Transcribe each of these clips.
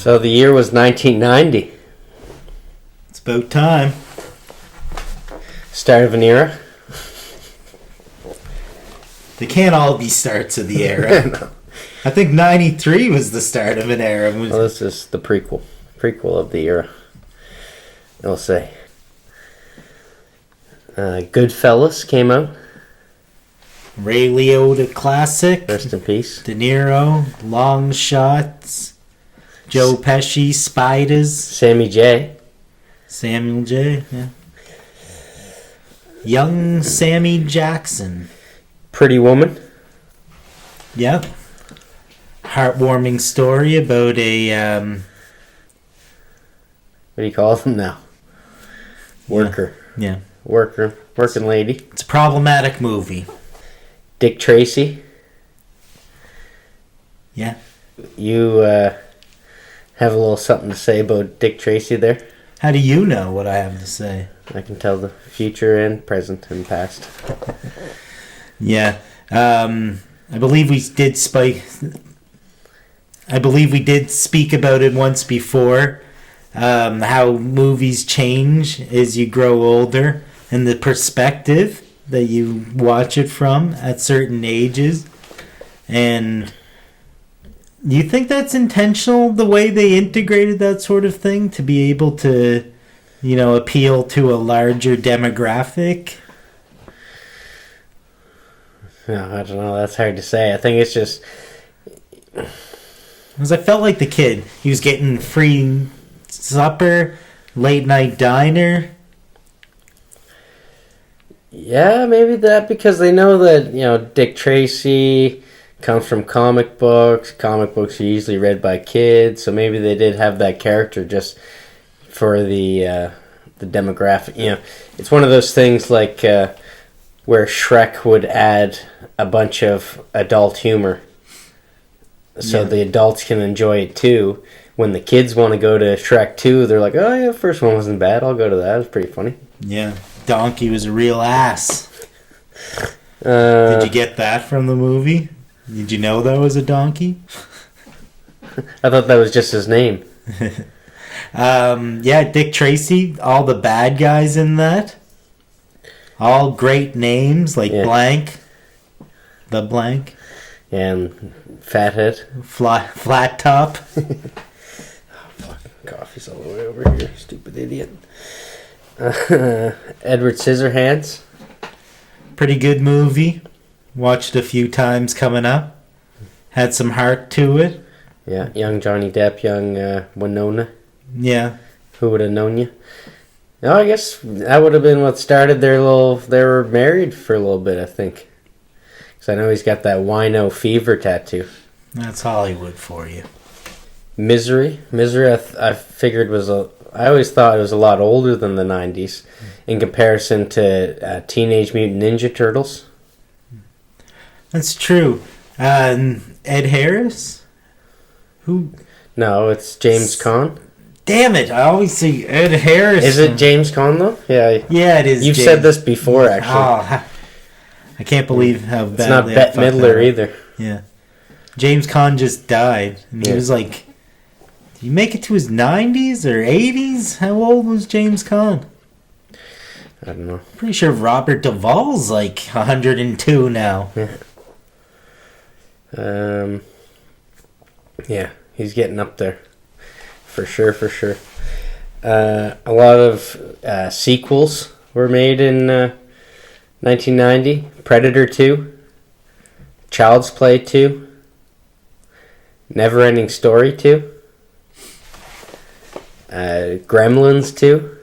So the year was 1990. It's about time. Start of an era. They can't all be starts of the era. No. I think 93 was the start of an era. Well, this is the prequel of the era, I'll say. Goodfellas came out. Ray Liotta classic. Rest in peace. De Niro, Long Shots, Joe Pesci, Spiders. Sammy J. Samuel J. Yeah. Young Sammy Jackson. Pretty Woman. Yep. Heartwarming story about a What do you call them now? Worker. Yeah. Working lady. It's a problematic movie. Dick Tracy. Yeah. You have a little something to say about Dick Tracy there? How do you know what I have to say? I can tell the future and present and past. Yeah. I believe we did speak about it once before. How movies change as you grow older and the perspective that you watch it from at certain ages. And you think that's intentional, the way they integrated that sort of thing to be able to, appeal to a larger demographic? No, I don't know. That's hard to say. I think it's just... Because I felt like the kid. He was getting free supper, late night diner. Yeah, maybe that, because they know that, Dick Tracy comes from comic books. Comic books are usually read by kids, so maybe they did have that character just for the demographic. It's one of those things like where Shrek would add a bunch of adult humor so the adults can enjoy it too. When the kids want to go to Shrek 2, they're like, oh yeah, the first one wasn't bad, I'll go to that, it was pretty funny. Yeah, Donkey was a real ass. Did you get that from the movie? Did you know that was a donkey? I thought that was just his name. Dick Tracy, all the bad guys in that. All great names, like Blank. The Blank. And Fathead. Flat Top. Oh, fucking coffee's all the way over here, stupid idiot. Edward Scissorhands. Pretty good movie. Watched a few times coming up. Had some heart to it. Yeah, young Johnny Depp, young Winona. Yeah. Who would have known you? No, I guess that would have been what started their little... They were married for a little bit, I think. Because I know he's got that wino fever tattoo. That's Hollywood for you. Misery, I figured was I always thought it was a lot older than the 90s in comparison to Teenage Mutant Ninja Turtles. That's true. Ed Harris? Who? No, it's James Caan. Damn it, I always see Ed Harris. Is it James Caan, though? Yeah. Yeah, it is. You've James. said this before, actually. Oh, I can't believe how bad. It's not Bette Midler either. Yeah. James Caan just died. And he was like... Did he make it to his 90s or 80s? How old was James Caan? I don't know. Pretty sure Robert Duvall's like 102 now. Yeah, he's getting up there. For sure. A lot of sequels were made in 1990. Predator 2. Child's Play 2. Neverending Story 2. Gremlins 2.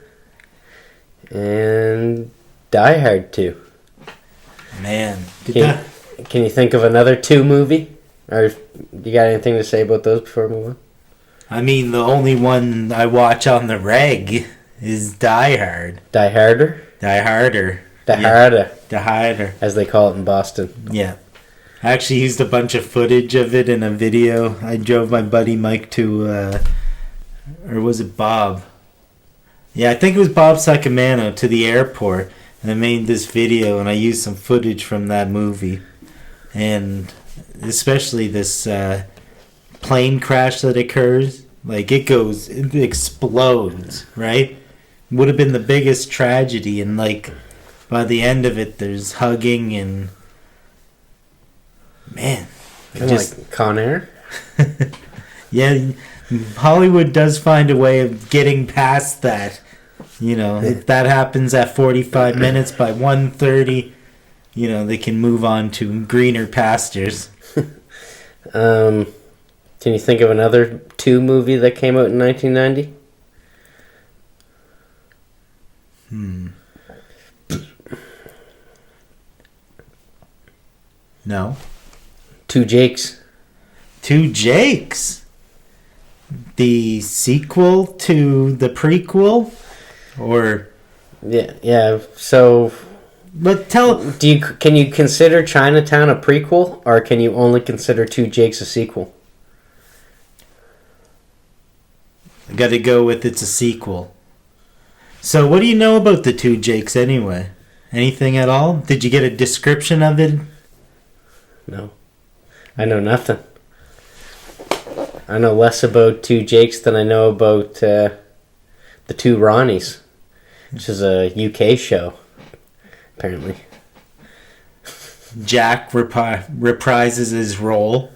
And Die Hard 2. Man. Can you think of another 2 movie? Or you got anything to say about those before we move on? I mean, the only one I watch on the reg is Die Hard. Die Harder? Die Harder. Die Harder. Die Harder. As they call it in Boston. Yeah. I actually used a bunch of footage of it in a video. I drove my buddy Mike to, or was it Bob? Yeah, I think it was Bob Sacamano to the airport. And I made this video and I used some footage from that movie. And especially this plane crash that occurs Like, it explodes, right? Would have been the biggest tragedy, and, like, by the end of it, there's hugging and... Man. Kind of like Con Air? Yeah, Hollywood does find a way of getting past that. You know, if that happens at 45 minutes, by 1:30, you know, they can move on to greener pastures. Can you think of another 2 movie that came out in 1990? No. 2 Jakes. 2 Jakes. The sequel to the prequel, or Yeah. So, but can you consider Chinatown a prequel, or can you only consider 2 Jakes a sequel? I got to go with it's a sequel. So, what do you know about the 2 Jakes anyway? Anything at all? Did you get a description of it? No, I know nothing. I know less about 2 Jakes than I know about the 2 Ronnies, which is a UK show, apparently. Jack reprises his role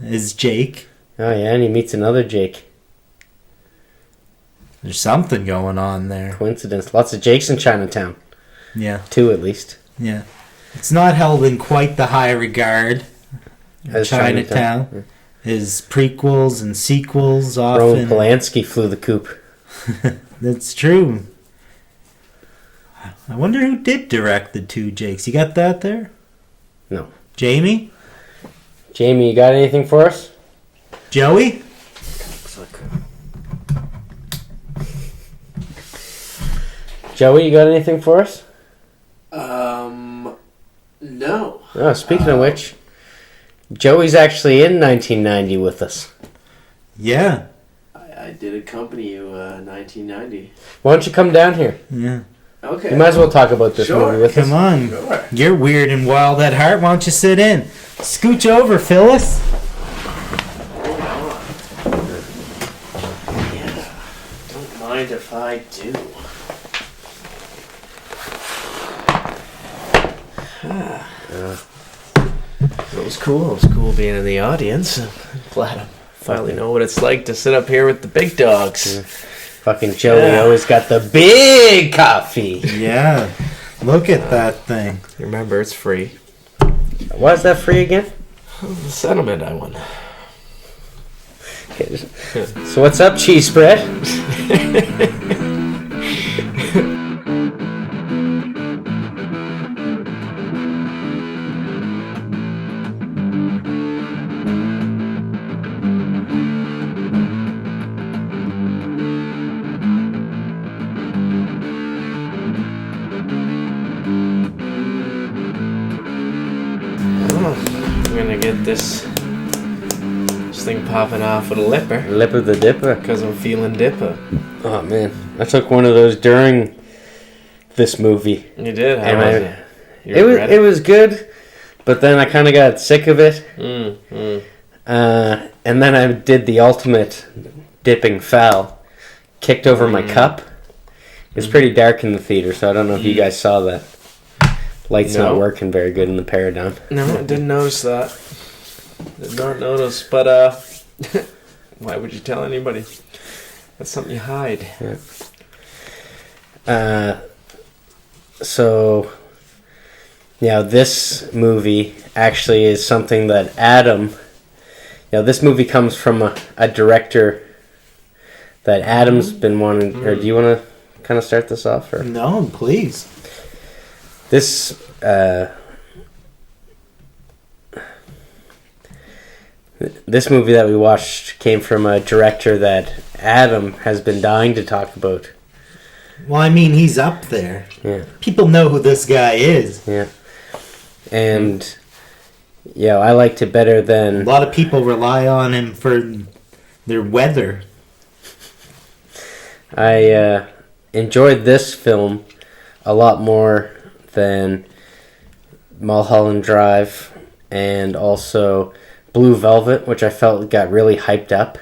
as Jake. Oh yeah, and he meets another Jake. There's something going on there. Coincidence. Lots of Jakes in Chinatown. Yeah. 2 at least. Yeah. It's not held in quite the high regard as Chinatown. Yeah. His prequels and sequels often... Roman Polanski flew the coop. That's true. I wonder who did direct the 2 Jakes. You got that there? No. Jamie? Jamie, you got anything for us? Joey? Joey, you got anything for us? No. Oh, speaking of which, Joey's actually in 1990 with us. Yeah. I did accompany you 1990. Why don't you come down here? Yeah. Okay. You might as well talk about this movie with us. Come on. Sure. You're weird and wild at heart. Why don't you sit in? Scooch over, Phyllis. Yeah. Don't mind if I do. It was cool. It was cool being in the audience. I'm glad I finally know what it's like to sit up here with the big dogs. Yeah. Fucking Joey always got the big coffee. Yeah. Look at that thing. Remember, it's free. Why is that free again? The settlement I won. Okay, so what's up, cheese spread? I'm gonna get this thing popping off with a lipper. Lipper the Dipper. Because I'm feeling dipper. Oh man, I took one of those during this movie. You did? How And was I- it? You It regret was it was good, but then I kind of got sick of it. And then I did the ultimate dipping foul. Kicked over my cup. It's pretty dark in the theater, so I don't know if you guys saw that. Light's No. not working very good in the Paradigm. No, I didn't notice that. Did not notice, but why would you tell anybody? That's something you hide. So, this movie actually is something that Adam... this movie comes from a director that Adam's been wanting... Or do you want to kind of start this off? Or? No, please. This movie that we watched came from a director that Adam has been dying to talk about. Well, I mean, he's up there. Yeah. People know who this guy is. Yeah. And I liked it better A than... lot of people rely on him for their weather. I enjoyed this film a lot more than Mulholland Drive and also Blue Velvet, which I felt got really hyped up.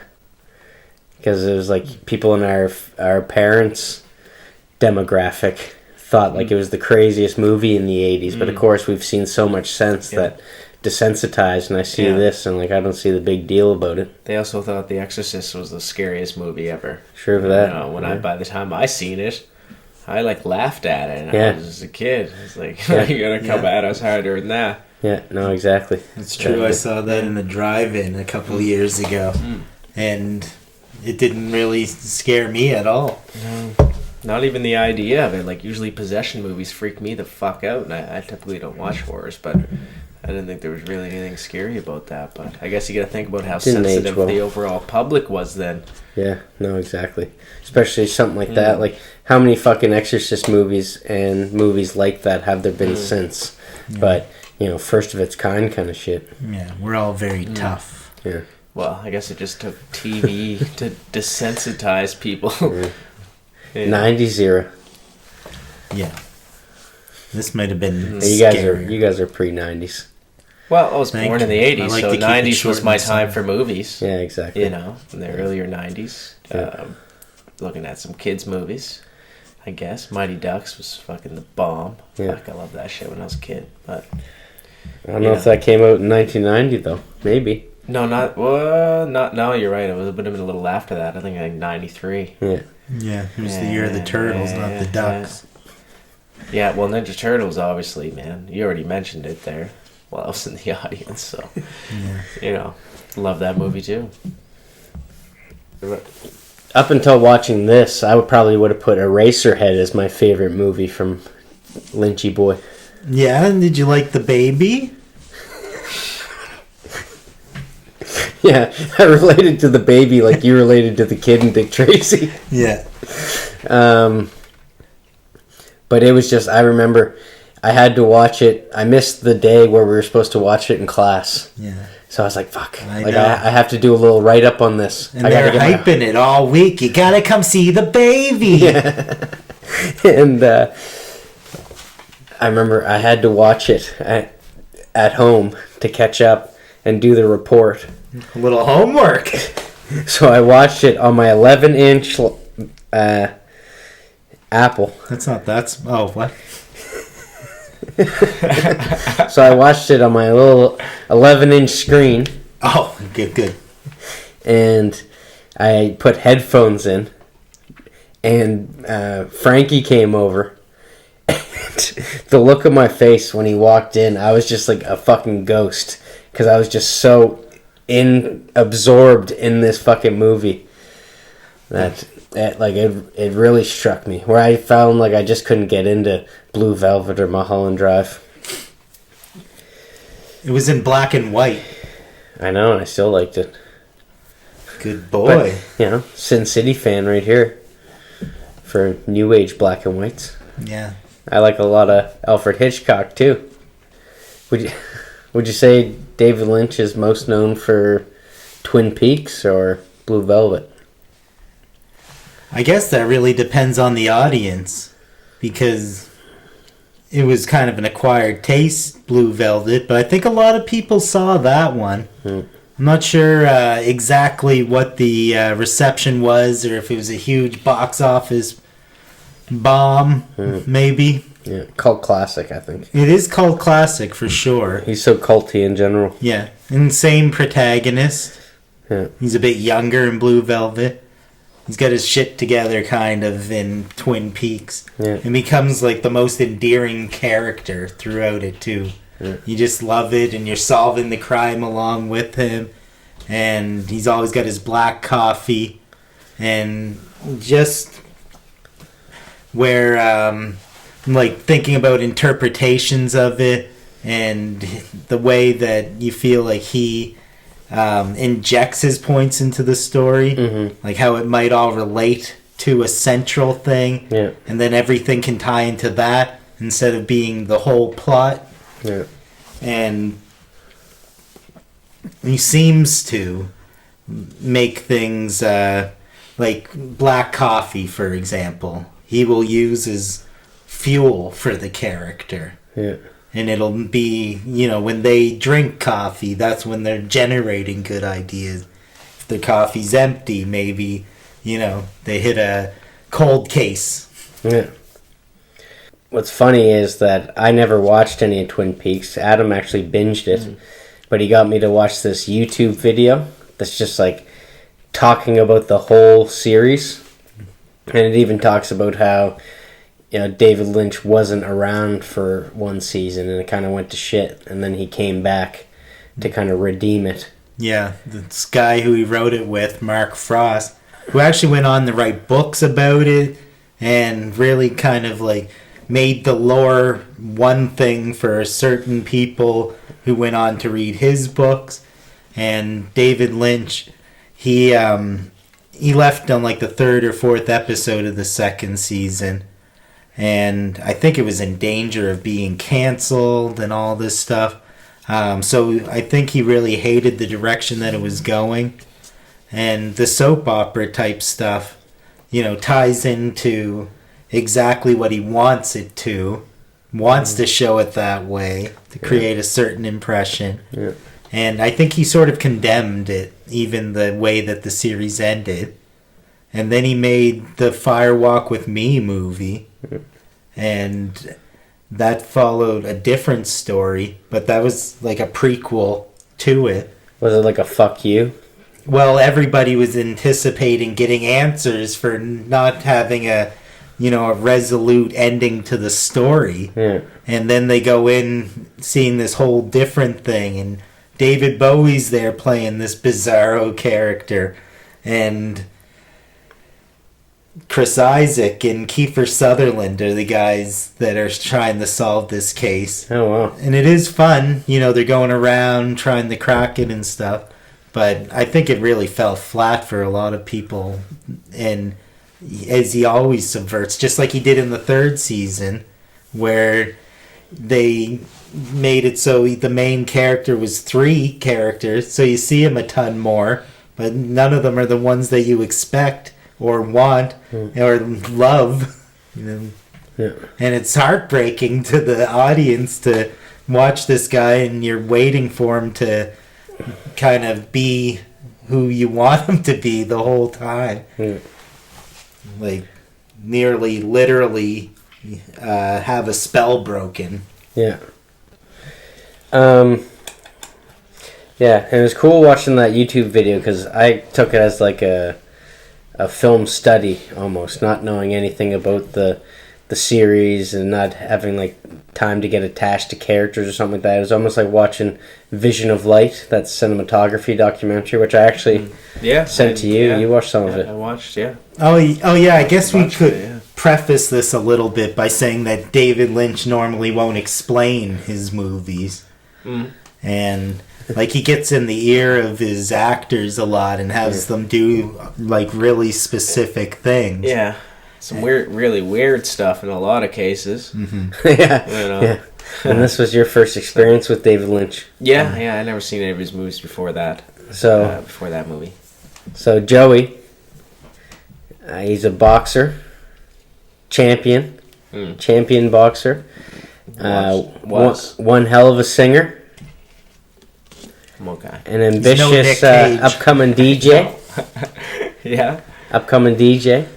because it was like people in our parents' demographic thought like it was the craziest movie in the 80s, but of course we've seen so much since that desensitized, and I see this and like I don't see the big deal about it. They also thought The Exorcist was the scariest movie ever. Sure of that. By the time I seen it, I like laughed at it. And I was just a kid. It's like you're gonna come at us harder than that. Yeah, no, exactly. It's true. I saw that in a drive-in a couple of years ago, and it didn't really scare me at all. No, not even the idea of it. Like usually possession movies freak me the fuck out, and I typically don't watch horrors, but I didn't think there was really anything scary about that. But I guess you got to think about how sensitive the overall public was then. Yeah, no, exactly. Especially something like that. Like how many fucking Exorcist movies and movies like that have there been since? Yeah. But first of its kind shit. Yeah, we're all very tough. Yeah. Well, I guess it just took TV to desensitize people. 90s era. Yeah. This might have been you guys are pre-90s. Well, I was born in the 80s, so 90s was my time for movies. Yeah, exactly. In the earlier 90s. Looking at some kids' movies, I guess. Mighty Ducks was fucking the bomb. Yeah. Fuck, I loved that shit when I was a kid. But I don't know if that came out in 1990, though. Maybe. No, no, you're right. It would have been a little after that. I think 93. Yeah. Yeah, it was the year of the Turtles, not the Ducks. Yeah, well, Ninja Turtles, obviously, man. You already mentioned it there. Well, I was in the audience, so, love that movie, too. Up until watching this, I would have put Eraserhead as my favorite movie from Lynchy Boy. Yeah, and did you like the baby? Yeah, I related to the baby like you related to the kid in Dick Tracy. Yeah. But it was just, I remember I had to watch it. I missed the day where we were supposed to watch it in class. Yeah. So I was like, fuck. I have to do a little write-up on this. And they're hyping it all week. You gotta come see the baby. Yeah. And I remember I had to watch it at home to catch up and do the report. A little homework. So I watched it on my 11-inch Apple. That's not that. Oh, what? So I watched it on my little 11-inch screen. Oh, good. And I put headphones in. And Frankie came over. And the look on my face when he walked in, I was just like a fucking ghost. Because I was just so absorbed in this fucking movie that it really struck me, where I found like I just couldn't get into Blue Velvet or Mulholland Drive. It was in black and white. I know, and I still liked it. Good boy. But, Sin City fan right here for new age black and whites. Yeah, I like a lot of Alfred Hitchcock too. Would you say David Lynch is most known for Twin Peaks or Blue Velvet? I guess that really depends on the audience, because it was kind of an acquired taste, Blue Velvet, but I think a lot of people saw that one. I'm not sure exactly what the reception was, or if it was a huge box office bomb, maybe. Yeah, cult classic, I think. It is cult classic for sure. He's so culty in general. Yeah, and same protagonist. Yeah. He's a bit younger in Blue Velvet. He's got his shit together kind of in Twin Peaks. Yeah. And becomes like the most endearing character throughout it too. Yeah. You just love it, and you're solving the crime along with him. And he's always got his black coffee. And just where like thinking about interpretations of it, and the way that you feel like he injects his points into the story, like how it might all relate to a central thing, and then everything can tie into that instead of being the whole plot. Yeah. And he seems to make things like black coffee, for example, he will use as fuel for the character. Yeah. And it'll be, when they drink coffee, that's when they're generating good ideas. If their coffee's empty, maybe, they hit a cold case. Yeah. What's funny is that I never watched any of Twin Peaks. Adam actually binged it, but he got me to watch this YouTube video that's just like talking about the whole series, and it even talks about how David Lynch wasn't around for one season and it kind of went to shit, and then he came back to kind of redeem it. Yeah, this guy who he wrote it with, Mark Frost, who actually went on to write books about it and really kind of like made the lore one thing for certain people who went on to read his books. And David Lynch, he left on like the 3rd or 4th episode of the 2nd season, and I think it was in danger of being canceled and all this stuff. So I think he really hated the direction that it was going, and the soap opera type stuff, ties into exactly what he wants it to, wants to show it that way, to create a certain impression. Yeah. And I think he sort of condemned it, even the way that the series ended. And then he made the Fire Walk with Me movie, and that followed a different story, but that was like a prequel to it. Was it like a fuck you? Well, everybody was anticipating getting answers for not having a resolute ending to the story. Yeah. And then they go in seeing this whole different thing, and David Bowie's there playing this bizarro character, and Chris Isaac and Kiefer Sutherland are the guys that are trying to solve this case. Oh, wow. And it is fun. They're going around trying to crack it and stuff. But I think it really fell flat for a lot of people. And as he always subverts, just like he did in the 3rd season, where they made it so the main character was 3 characters. So you see him a ton more, but none of them are the ones that you expect or want or love. Yeah. And it's heartbreaking to the audience to watch this guy, and you're waiting for him to kind of be who you want him to be the whole time. Yeah. Like nearly literally have a spell broken. Yeah. Yeah, and it was cool watching that YouTube video because I took it as like a film study almost, not knowing anything about the series and not having like time to get attached to characters or something like that. It was almost like watching Vision of Light, that cinematography documentary, which I actually sent to you. You watched some of it. I watched, yeah. Oh yeah, I guess we could preface this a little bit by saying that David Lynch normally won't explain his movies. And like he gets in the ear of his actors a lot and has them do like really specific things. Yeah. Some really weird stuff in a lot of cases. Yeah. And this was your first experience with David Lynch. Yeah, I never seen any of his movies before that. Before that movie. So Joey, he's a boxer, champion boxer. Was one hell of a singer. Okay. An ambitious upcoming DJ. Yeah. Upcoming DJ.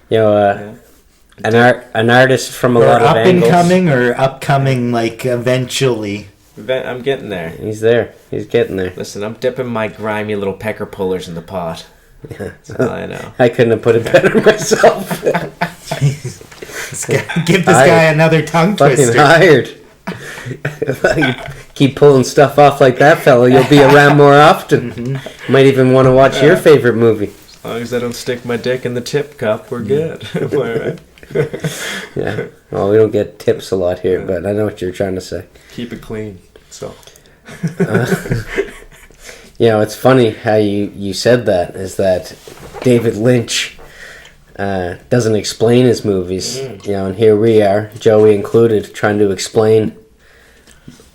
An artist from a lot of angles. Up and coming or upcoming, like eventually. I'm getting there. He's there. He's getting there. Listen, I'm dipping my grimy little pecker pullers in the pot. Yeah. That's all I know. I couldn't have put it better myself. Give this guy another tongue twister. Fucking hired. If you keep pulling stuff off like that, fella, you'll be around more often. Might even want to watch your favorite movie. As long as I don't stick my dick in the tip cup, we're good. Am I right? Yeah. Well, we don't get tips a lot here, but I know what you're trying to say. Keep it clean. So. It's funny how you said that, is that David Lynch doesn't explain his movies. And here we are, Joey included, trying to explain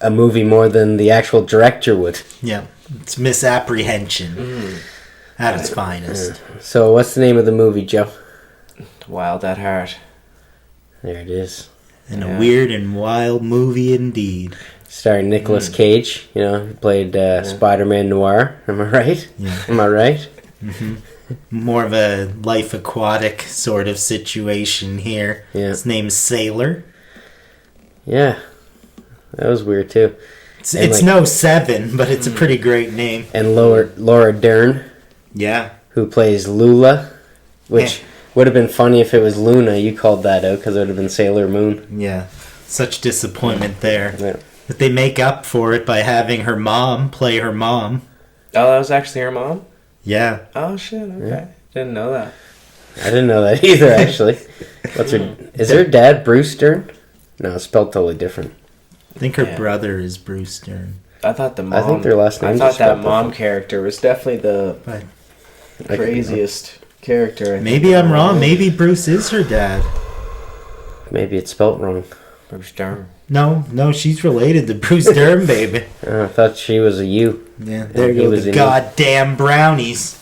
a movie more than the actual director would. Yeah. It's misapprehension at its finest. So what's the name of the movie, Joe? Wild at Heart. There it is. And a weird and wild movie indeed. Starring Nicolas Cage, he played Spider-Man Noir. Am I right? Yeah. Am I right? More of a life aquatic sort of situation here. Yeah. His name's Sailor. Yeah. That was weird, too. It's no Seven, but it's a pretty great name. And Laura Dern, Yeah. who plays Lula, which would have been funny if it was Luna. You called that out because it would have been Sailor Moon. Yeah. Such disappointment there. Yeah. But they make up for it by having her mom play her mom. Oh, that was actually her mom? Yeah. Oh, shit. Okay. Yeah. Didn't know that. I didn't know that either, actually. Is her dad Bruce Dern? No, it's spelled totally different. I think her brother is Bruce Dern. I thought the mom... I think their last names I thought are that spelled mom different. character was definitely the But craziest character. maybe I'm wrong. Maybe Bruce is her dad. Maybe it's spelled wrong. Bruce Dern. No, she's related to Bruce Dern, baby. I thought she was a U. Yeah, there He go was the in goddamn brownies.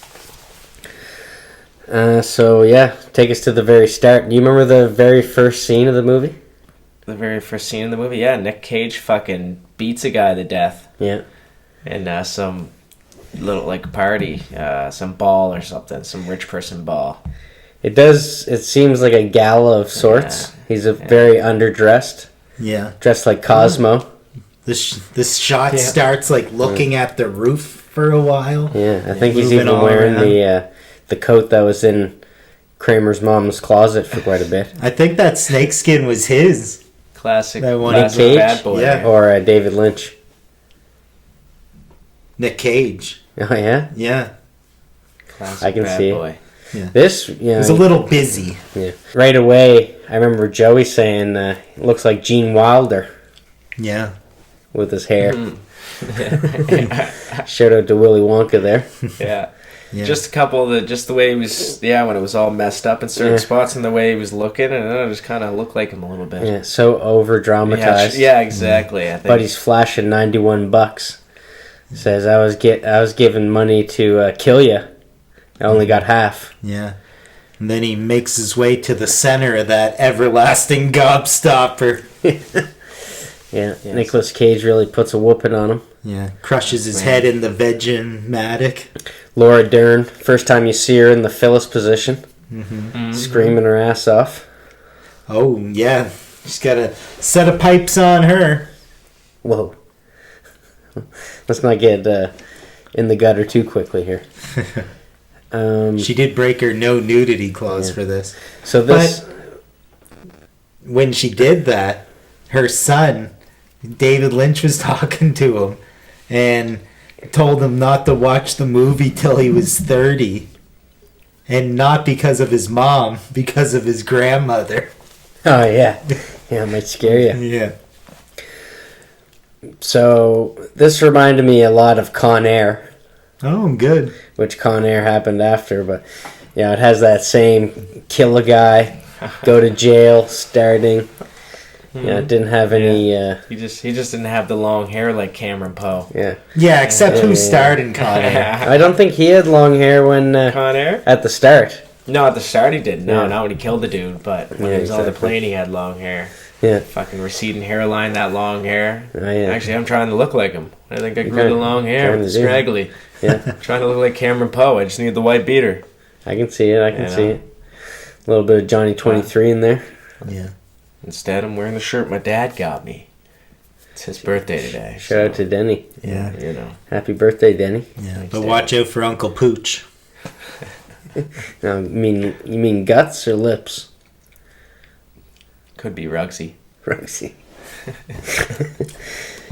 So, yeah, take us to the very start. Do you remember the very first scene of the movie? The very first scene in the movie? Yeah, Nick Cage fucking beats a guy to death. Yeah. And some little, like, party. Some ball or something. Some rich person ball. It seems like a gala of sorts. Yeah. He's very underdressed. Yeah. Dressed like Cosmo. This shot starts like looking at the roof for a while. Yeah, I think he's Moving even all wearing around. the coat that was in Kramer's mom's closet for quite a bit. I think that snakeskin was his. Classic, That one. classic Nick Cage? bad boy. Yeah. Or David Lynch. Nick Cage. Oh, yeah? Yeah. Classic I can bad see it. boy. This, He was a little busy. yeah. Right away, I remember Joey saying, looks like Gene Wilder Yeah. with his hair. Shout out to Willy Wonka there. Yeah. Yeah. Just a couple of just the way he was, when it was all messed up in certain Yeah. spots and the way he was looking, and it just kind of looked like him a little bit. Yeah, so over-dramatized. Yeah, exactly. I think. But he's flashing $91. Says, I was given money to kill you. I only got half. Yeah. And then he makes his way to the center of that everlasting gobstopper. Yeah, Nicolas Cage really puts a whooping on him. Yeah. Crushes his head in the Vegemadic. Laura Dern, first time you see her in the Phyllis position, screaming her ass off. Oh, yeah. She's got a set of pipes on her. Whoa. Let's not get in the gutter too quickly here. She did break her no nudity clause for this. So this... When she did that, her son, David Lynch, was talking to him and told him not to watch the movie till he was 30. And not because of his mom, because of his grandmother. Oh, yeah. Yeah, it might scare you. Yeah. So this reminded me a lot of Con Air, Oh, good. which Con Air happened after, but yeah, it has that same kill a guy, go to jail, starting. Yeah, it didn't have any. He just didn't have the long hair like Cameron Poe. Yeah, Yeah, except who starred in Con Air. I don't think he had long hair when Con Air? at the start. No, at the start he did. No, Yeah. not when he killed the dude, but when Yeah, he was on the exactly. plane he had long hair. Yeah, Fucking receding hairline, that long hair. oh, yeah, Actually, I'm trying to look like him. I think I grew kinda- the long hair, kinda do. scraggly. yeah. Trying to look like Cameron Poe. I just need the white beater. I can see it. I can You see know. it. A little bit of Johnny 23 in there. Yeah. Instead, I'm wearing the shirt my dad got me. It's his birthday today. Shout out to Denny. Yeah. You know. Happy birthday, Denny. Yeah. Thanks, But Dad. watch out for Uncle Pooch. Now, you mean guts or lips, Could be Rugsy. Roxy?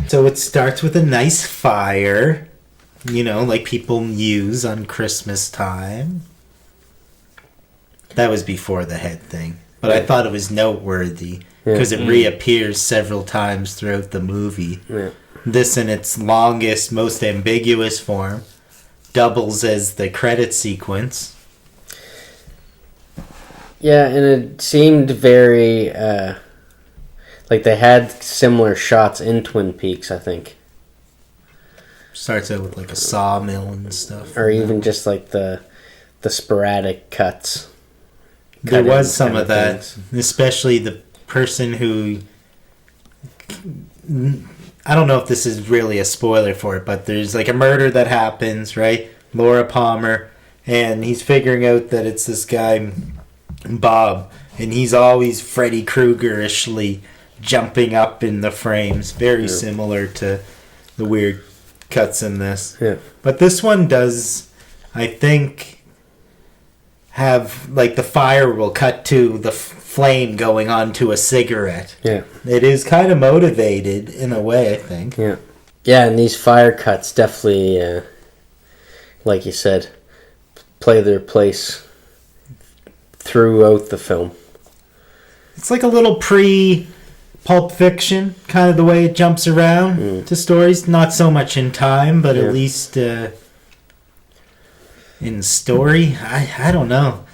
So it starts with a nice fire, like people use on Christmas time. That was before the head thing. But I thought it was noteworthy because it reappears several times throughout the movie. Yeah. This, in its longest, most ambiguous form, doubles as the credit sequence. Yeah, and it seemed very like they had similar shots in Twin Peaks, I think, Starts out with like a sawmill and stuff. or even just like the sporadic cuts. There cut-ins was some kind of that, things. especially the person who... I don't know if this is really a spoiler for it, but there's like a murder that happens, right? Laura Palmer and he's figuring out that it's this guy, Bob, and he's always Freddy Krueger-ishly jumping up in the frames, very similar to the weird cuts in this. Yeah. But this one does, I think, have, like, the fire will cut to the flame going onto a cigarette. Yeah. It is kind of motivated in a way, I think. Yeah. Yeah, and these fire cuts definitely, like you said, play their place throughout the film. It's like a little pre-Pulp Fiction, kind of the way it jumps around to stories. Not so much in time, but at least in story. I don't know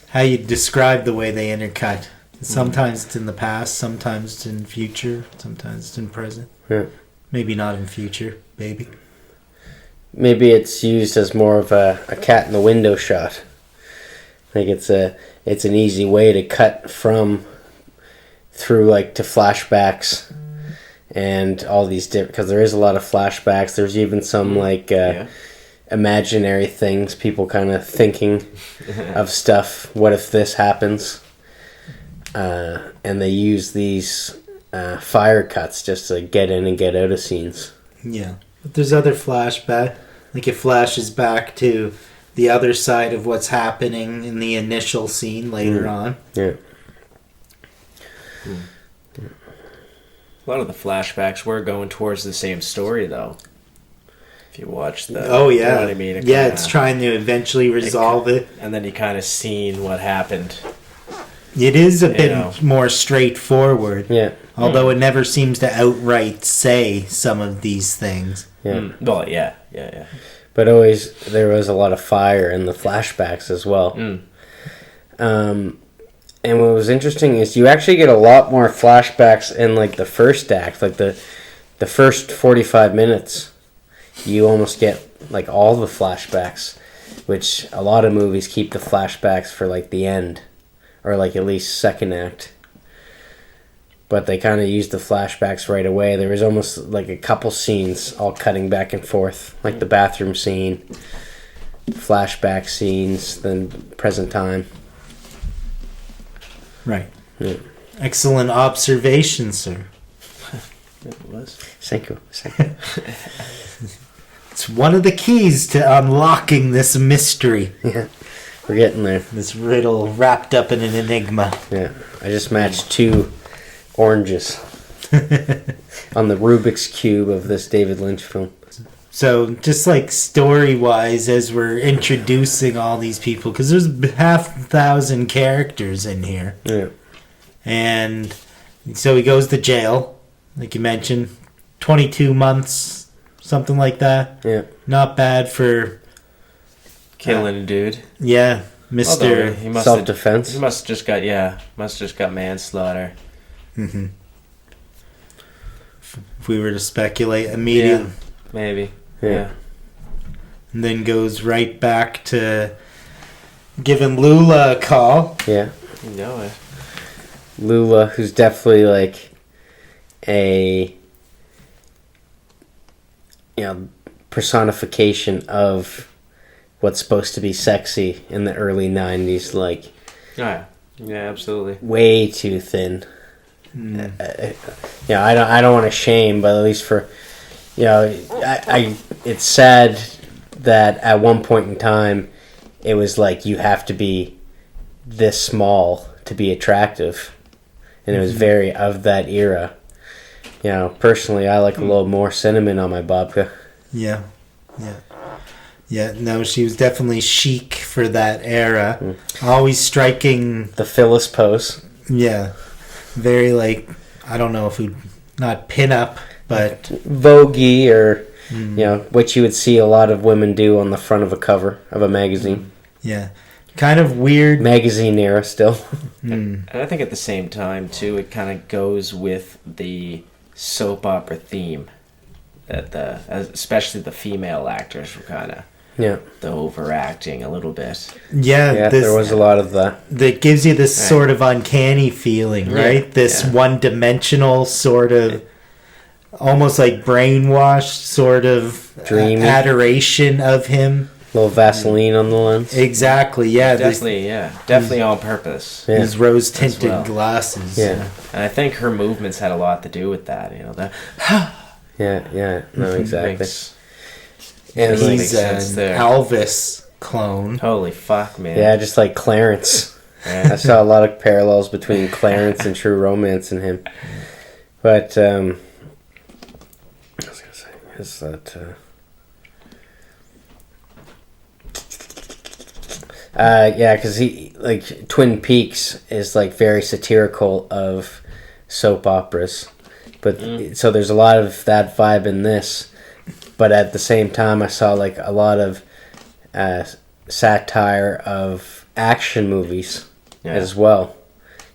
how you describe the way they intercut. Sometimes it's in the past, sometimes it's in future, sometimes it's in present. Yeah. Maybe not in future, baby. Maybe it's used as more of a cat in the window shot. Like it's an easy way to cut from through like to flashbacks and all these different, because there is a lot of flashbacks. There's even some imaginary things, people kind of thinking of stuff. What if this happens? And they use these fire cuts just to get in and get out of scenes. Yeah. But there's other flashback. Like it flashes back to the other side of what's happening in the initial scene later on. Yeah. A lot of the flashbacks were going towards the same story, though. If you watch the... Oh, yeah. You know what I mean? It's trying to eventually resolve it. And then you kind of seen what happened. It is a bit more straightforward. Yeah. Although it never seems to outright say some of these things. Yeah. Well, yeah. But always, there was a lot of fire in the flashbacks as well. And what was interesting is you actually get a lot more flashbacks in like the first act, like the first 45 minutes. You almost get like all the flashbacks, which a lot of movies keep the flashbacks for like the end, or like at least second act. But they kind of used the flashbacks right away. There was almost like a couple scenes all cutting back and forth, like the bathroom scene, flashback scenes, then present time. Right. Yeah. Excellent observation, sir. It was. Thank you. It's one of the keys to unlocking this mystery. Yeah, we're getting there. This riddle wrapped up in an enigma. Yeah, I just matched 2 oranges on the Rubik's Cube of this David Lynch film. So, just like story-wise, as we're introducing all these people, because there's 5,000 characters in here. Yeah. And so he goes to jail, like you mentioned, 22 months, something like that. Yeah. Not bad for... Killing a dude. Yeah, Mr. Self-defense. He must have just got manslaughter. Mm-hmm. If we were to speculate immediately. Yeah, maybe. Yeah. And then goes right back to giving Lula a call. Yeah. You know it. Lula, who's definitely like a personification of what's supposed to be sexy in the early 90s, like Yeah, absolutely. way too thin. I don't want to shame, but at least for it's sad that at one point in time it was like you have to be this small to be attractive, and it was very of that era. Personally, I like a little more cinnamon on my babka. Yeah. No, she was definitely chic for that era. Always striking. The Phyllis pose. Yeah. Very I don't know if not pin-up, but... Voguey, or, what you would see a lot of women do on the front of a cover of a magazine. Yeah. Kind of weird. Magazine era still. And I think at the same time, too, it kind of goes with the soap opera theme. That especially the female actors were kind of the overacting a little bit. Yeah, there was a lot of that. That gives you this sort of uncanny feeling, right? This one-dimensional sort of, almost like brainwashed sort of dreamy adoration of him. little Vaseline on the lens. Exactly, yeah. Definitely on purpose. Yeah. These rose-tinted glasses. Yeah. And I think her movements had a lot to do with that, that... yeah, no, exactly. And he's an Elvis clone. Holy fuck, man. Yeah, just like Clarence. I saw a lot of parallels between Clarence and True Romance in him. But, I was going to say, is that... yeah, because he, like, Twin Peaks is, like, very satirical of soap operas. But, so there's a lot of that vibe in this. But at the same time, I saw, like, a lot of satire of action movies as well.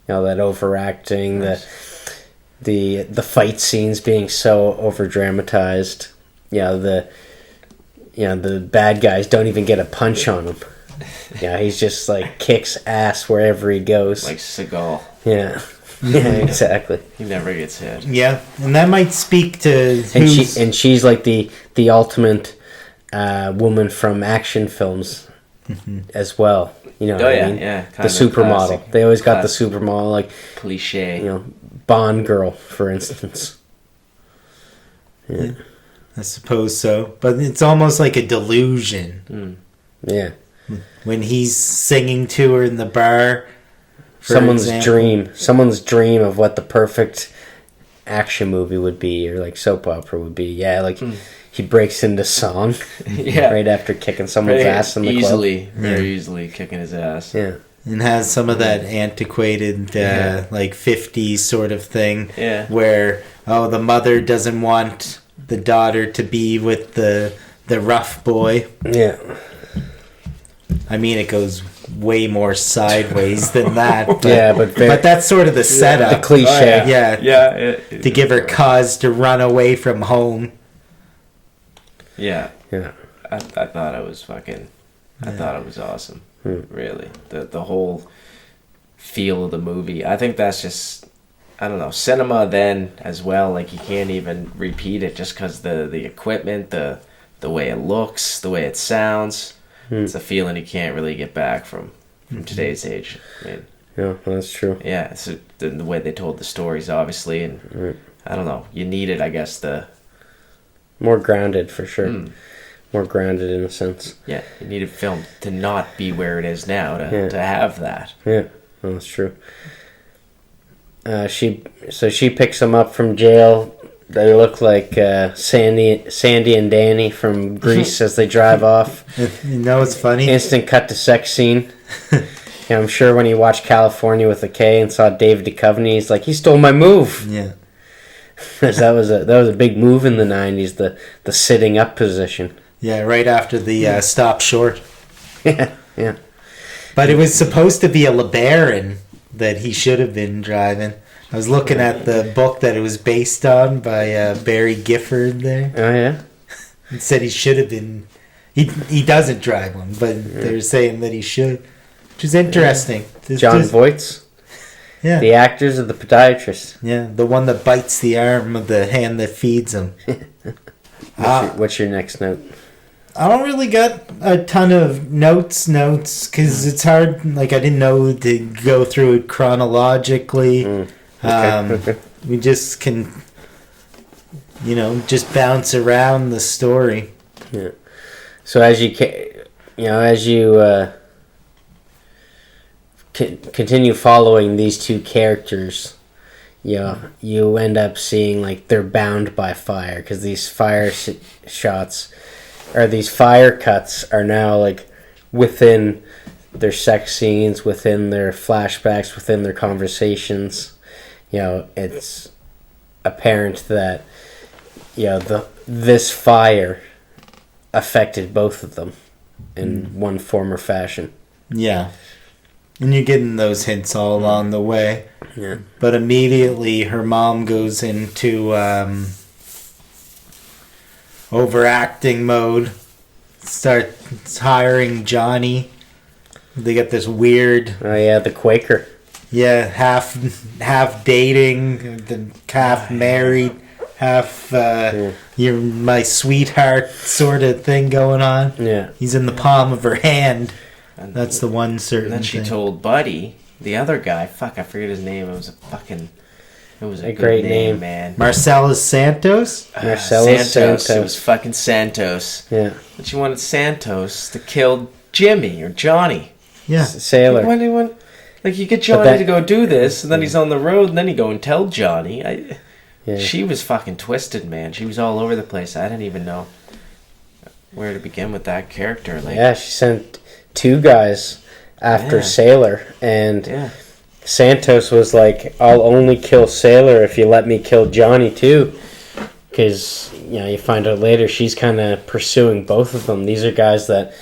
You know, that overacting, the fight scenes being so over-dramatized. The bad guys don't even get a punch on him. Yeah, he's just like kicks ass wherever he goes. Like Seagal. Yeah. Yeah, exactly. He never gets hit. Yeah, and that might speak to she's like the ultimate woman from action films as well. You know what I mean? Yeah. The supermodel. They always got the supermodel, like cliche. Bond girl, for instance. Yeah. I suppose so, but it's almost like a delusion. Yeah. When he's singing to her in the bar. Someone's dream of what the perfect action movie would be, or like soap opera would be. Yeah, like he breaks into song right after kicking someone's ass in the club. Very easily kicking his ass. Yeah. And has some of that antiquated, like 50s sort of thing. Yeah. Where, the mother doesn't want the daughter to be with the rough boy. Yeah. I mean, it goes way more sideways than that. But, but that's sort of the setup. The cliche. To give her cause to run away from home. Yeah. Yeah. I thought it was fucking... I thought it was awesome. Really. The whole feel of the movie. I think that's just... I don't know. Cinema then as well. Like, you can't even repeat it just because the equipment, the way it looks, the way it sounds... It's a feeling you can't really get back from today's age. I mean, yeah, that's true. Yeah, it's the way they told the stories, obviously, and I don't know. You needed, I guess, the more grounded for sure. More grounded in a sense. Yeah, you needed film to not be where it is now to have that. Yeah, well, that's true. She picks him up from jail. They look like Sandy and Danny from Grease as they drive off. You know what's funny? Instant cut to sex scene. Yeah, I'm sure when he watched California with a K and saw David Duchovny, he's like, he stole my move. Yeah. that was a big move in the 90s, the sitting up position. Yeah, right after the stop short. Yeah. But it was supposed to be a LeBaron that he should have been driving. I was looking at the book that it was based on by Barry Gifford there. Oh, yeah? It said he should have been... He doesn't drive one, but they're saying that he should. Which is interesting. John Voight? Yeah. The actors of the podiatrist. Yeah, the one that bites the arm of the hand that feeds him. What's your next note? I don't really got a ton of notes, because it's hard. Like, I didn't know to go through it chronologically. Okay. We just can, just bounce around the story. Yeah. So as you continue following these two characters, you end up seeing like they're bound by fire because these fire shots or these fire cuts are now like within their sex scenes, within their flashbacks, within their conversations. It's apparent that this fire affected both of them in one form or fashion. Yeah. And you're getting those hints all along the way. Yeah. But immediately her mom goes into overacting mode. Starts hiring Johnny. They get this weird... Oh, yeah, the Quaker. Yeah, half dating, half married half you're my sweetheart sort of thing going on. Yeah. He's in the palm of her hand. That's the one certain And then she thing. told Buddy, the other guy, fuck, I forget his name. It was a good great name, name. man. Marcellus Santos? Marcellus Santos. It was fucking Santos. Yeah. But she wanted Santos to kill Jimmy or Johnny. Yeah. Sailor. Why do you want... Like, you get Johnny to go do this, and then he's on the road, and then you go and tell Johnny. She was fucking twisted, man. She was all over the place. I didn't even know where to begin with that character. Like, Yeah, she sent 2 guys after Sailor, and Santos was like, I'll only kill Sailor if you let me kill Johnny too. Because, you find out later she's kind of pursuing both of them. These are guys that,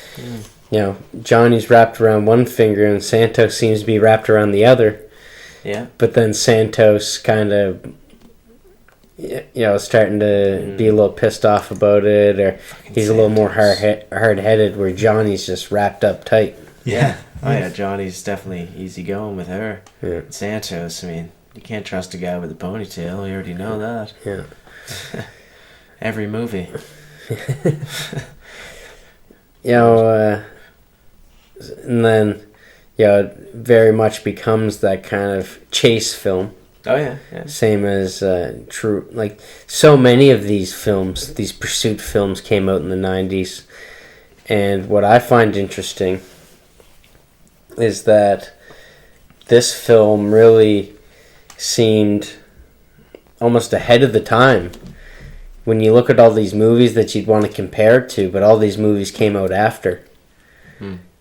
Johnny's wrapped around one finger and Santos seems to be wrapped around the other. Yeah. But then Santos kind of, starting to be a little pissed off about it, or he's a little more hard-headed, where Johnny's just wrapped up tight. Yeah. Oh, yeah, Johnny's definitely easy going with her. Yeah. Santos, I mean, you can't trust a guy with a ponytail. You already know that. Yeah. Every movie. And then, it very much becomes that kind of chase film. Oh, yeah. Same as true, like so many of these films, these pursuit films came out in the 90s. And what I find interesting is that this film really seemed almost ahead of the time. When you look at all these movies that you'd want to compare it to, but all these movies came out after.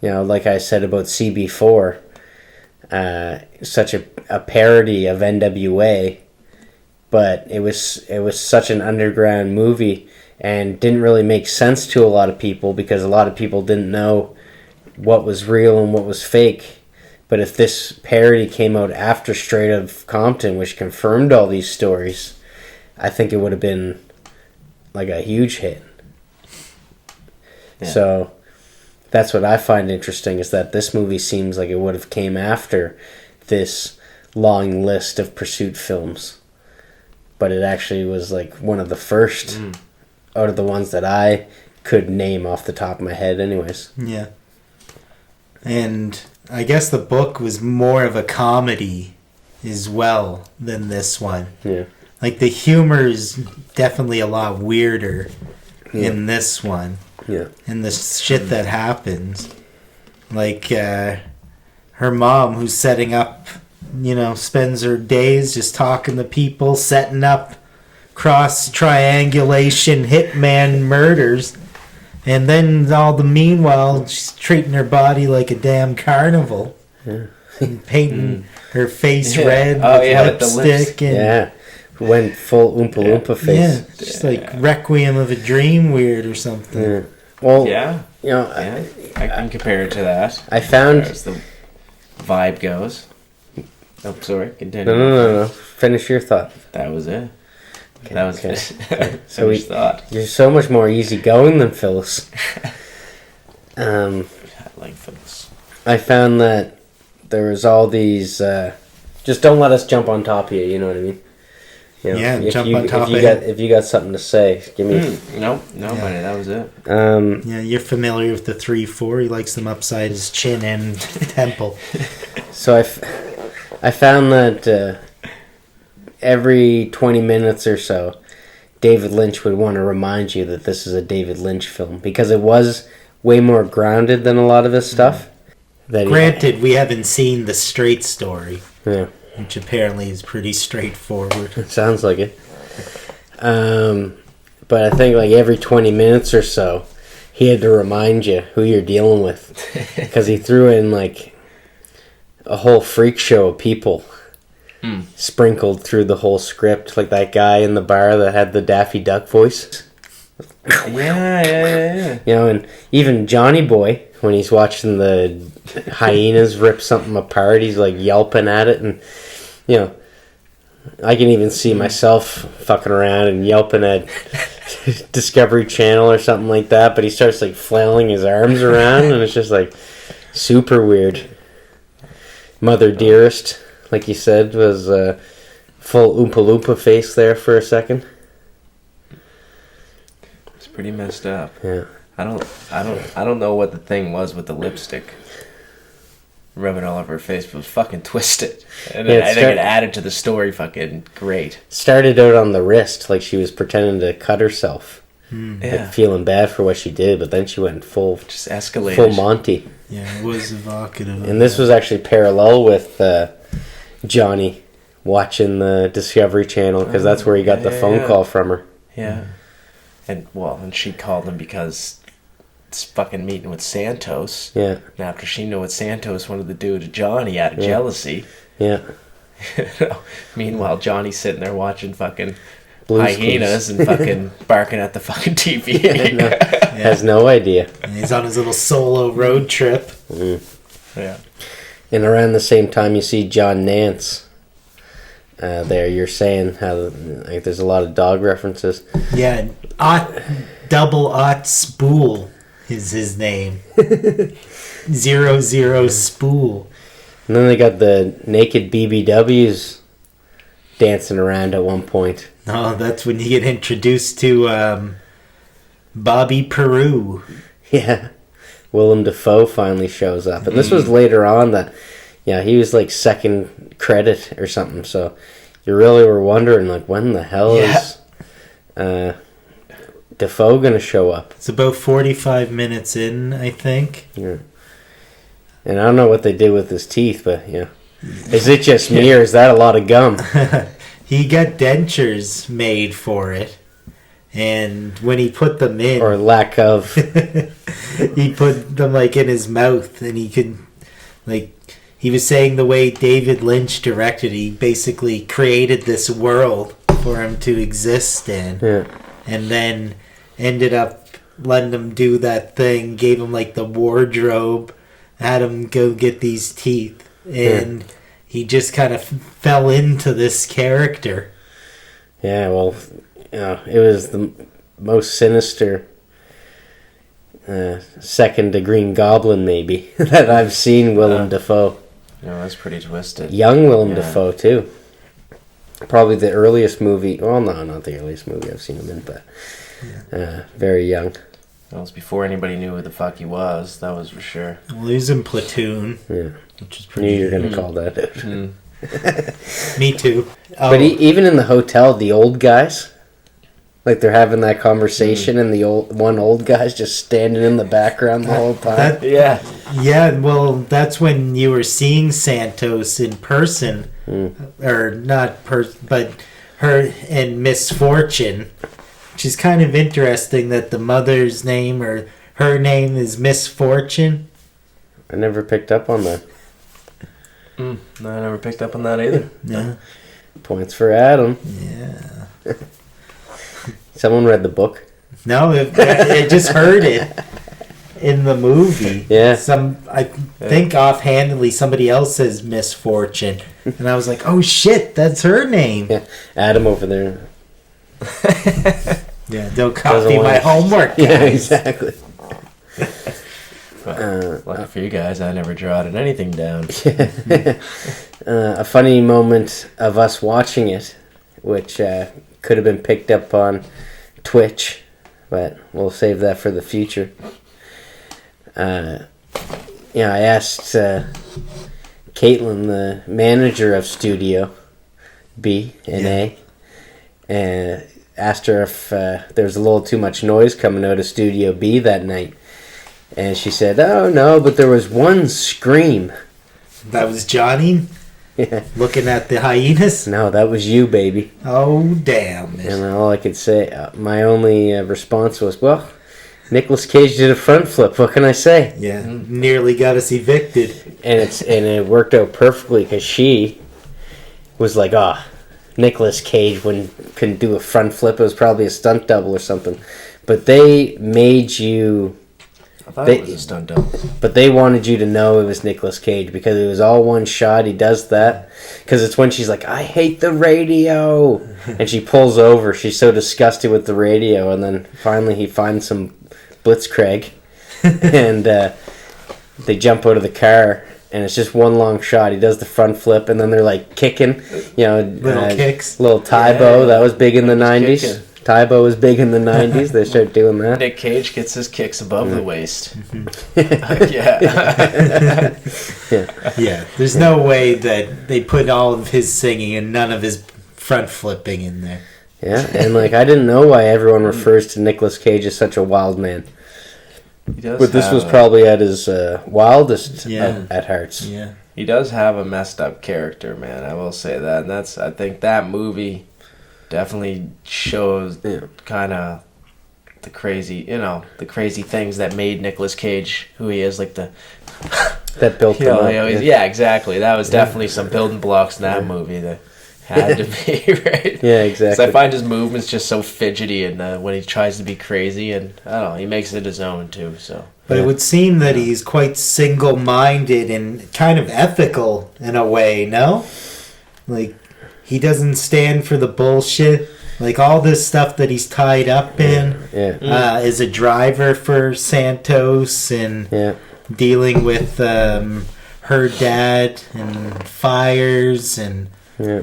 Like I said about CB4, such a parody of NWA, but it was such an underground movie and didn't really make sense to a lot of people because a lot of people didn't know what was real and what was fake. But if this parody came out after Straight Outta Compton, which confirmed all these stories, I think it would have been like a huge hit. Yeah. So that's what I find interesting, is that this movie seems like it would have came after this long list of pursuit films. But it actually was like one of the first out of the ones that I could name off the top of my head anyways. Yeah. And I guess the book was more of a comedy as well than this one. Yeah. Like the humor is definitely a lot weirder in this one. Yeah. And the shit that happens. Like her mom, who's setting up, spends her days just talking to people, setting up cross-triangulation hitman murders. And then all the meanwhile, she's treating her body like a damn carnival. Yeah. And painting her face red with lipstick. And, went full Oompa Loompa face. Yeah, just like Requiem of a Dream weird or something. Yeah. Well, I can compare it to that. I found... As the vibe goes. Oh, sorry, continue. No. Finish your thought. That was it. Okay, that was so thought. You're so much more easygoing than Phyllis. I like Phyllis. I found that there was all these... just don't let us jump on top of you, you know what I mean? Jump on top of if you got something to say, give me... Nobody, that was it. You're familiar with the 3-4. He likes them upside his chin and temple. So I found that every 20 minutes or so, David Lynch would want to remind you that this is a David Lynch film, because it was way more grounded than a lot of his stuff. Granted, we haven't seen The Straight Story. Yeah. Which apparently is pretty straightforward. It sounds like it. But I think like every 20 minutes or so, he had to remind you who you're dealing with. Because he threw in like a whole freak show of people sprinkled through the whole script. Like that guy in the bar that had the Daffy Duck voice. Yeah. And even Johnny Boy, when he's watching the hyenas rip something apart, he's like yelping at it, and I can even see myself fucking around and yelping at Discovery Channel or something like that, but he starts like flailing his arms around, and it's just like super weird. Mother Dearest, like you said, was full Oompa Loompa face there for a second. pretty messed up. Yeah. I don't know what the thing was with the lipstick rubbing all over her face, but it was fucking twisted. And Yeah, I think it added to the story fucking great. Started out on the wrist, like she was pretending to cut herself. Yeah. Like feeling bad for what she did, but then she went Just escalated. full Monty. Yeah, it was evocative. And this was actually parallel with Johnny watching the Discovery Channel, because that's where he got the phone call from her. Yeah. And she called him because it's fucking meeting with Santos. Yeah. And after she knew what Santos wanted to do to Johnny out of jealousy. Yeah. Meanwhile, Johnny's sitting there watching fucking Blue's hyenas and fucking barking at the fucking TV. Has no idea. And he's on his little solo road trip. Yeah. And around the same time, you see John Nance. There, you're saying how like there's a lot of dog references. Yeah, double Spool is his name. 00 Spool. And then they got the naked BBWs dancing around at one point. No, that's when you get introduced to Bobby Peru. Yeah. Willem Dafoe finally shows up. And this was later on that, he was like second credit or something. So you really were wondering, like, when the hell is Dafoe going to show up? It's about 45 minutes in, I think. Yeah. And I don't know what they did with his teeth, but, Is it just me or is that a lot of gum? He got dentures made for it. And when he put them in... Or lack of. He put them, like, in his mouth, and he could, like... He was saying the way David Lynch directed, he basically created this world for him to exist in. Yeah. And then ended up letting him do that thing, gave him, like, the wardrobe, had him go get these teeth. And he just kind of fell into this character. Yeah, well... it was the most sinister second to Green Goblin, maybe, that I've seen Willem Dafoe. That's pretty twisted. Young Willem Dafoe, too. Probably the earliest movie... Well, no, not the earliest movie I've seen him in, but very young. That was before anybody knew who the fuck he was, that was for sure. Well, he was in Platoon. Yeah. Which is I pretty... knew you were going to call that out. Me too. But even in the hotel, the old guys... Like they're having that conversation, and the old guy's just standing in the background the whole time. Yeah. Well, that's when you were seeing Santos in person, or not but her and Misfortune, which is kind of interesting that the mother's name or her name is Misfortune. I never picked up on that. No, I never picked up on that either. No. Points for Adam. Yeah. Someone read the book. No, I just heard it in the movie. Yeah. I think offhandedly somebody else says Misfortune. And I was like, oh shit, that's her name. Yeah. Adam over there. Yeah, don't copy my homework, guys. Yeah, exactly. Lucky for you guys, I never jotted anything down. A funny moment of us watching it, which could have been picked up on Twitch, but we'll save that for the future. I asked Caitlin, the manager of Studio B and A, and asked her if there was a little too much noise coming out of Studio B that night. And she said, oh no, but there was one scream. That was Johnny? Yeah. Looking at the hyenas? No, that was you, baby. Oh, damn it. And all I could say, my only response was, well, Nicolas Cage did a front flip. What can I say? Yeah, nearly got us evicted. And it worked out perfectly because she was like, Nicolas Cage couldn't do a front flip. It was probably a stunt double or something. But they made you... I thought it was a stunt double. But they wanted you to know it was Nicolas Cage because it was all one shot. He does that. Because it's when she's like, I hate the radio. And she pulls over. She's so disgusted with the radio. And then finally he finds some Blitzkrieg. And they jump out of the car. And it's just one long shot. He does the front flip. And then they're like kicking. Little kicks. Little Tybo. That was big in the 90s. Tybo was big in the 90s. They started doing that. Nick Cage gets his kicks above the waist. Yeah. There's no way that they put all of his singing and none of his front flipping in there. Yeah, and like I didn't know why everyone refers to Nicolas Cage as such a wild man. But this was probably at his wildest at hearts. Yeah. He does have a messed up character, man. I will say that. And I think that movie definitely shows kind of the crazy things that made Nicolas Cage who he is, like that built him up. Yeah, exactly. That was definitely some building blocks in that movie that had to be, right? Yeah, exactly. So I find his movements just so fidgety, and when he tries to be crazy, and I don't know, he makes it his own too. So, but it would seem that he's quite single-minded and kind of ethical in a way. No, like he doesn't stand for the bullshit. Like all this stuff that he's tied up in, is a driver for Santos and dealing with her dad and fires and. Yeah.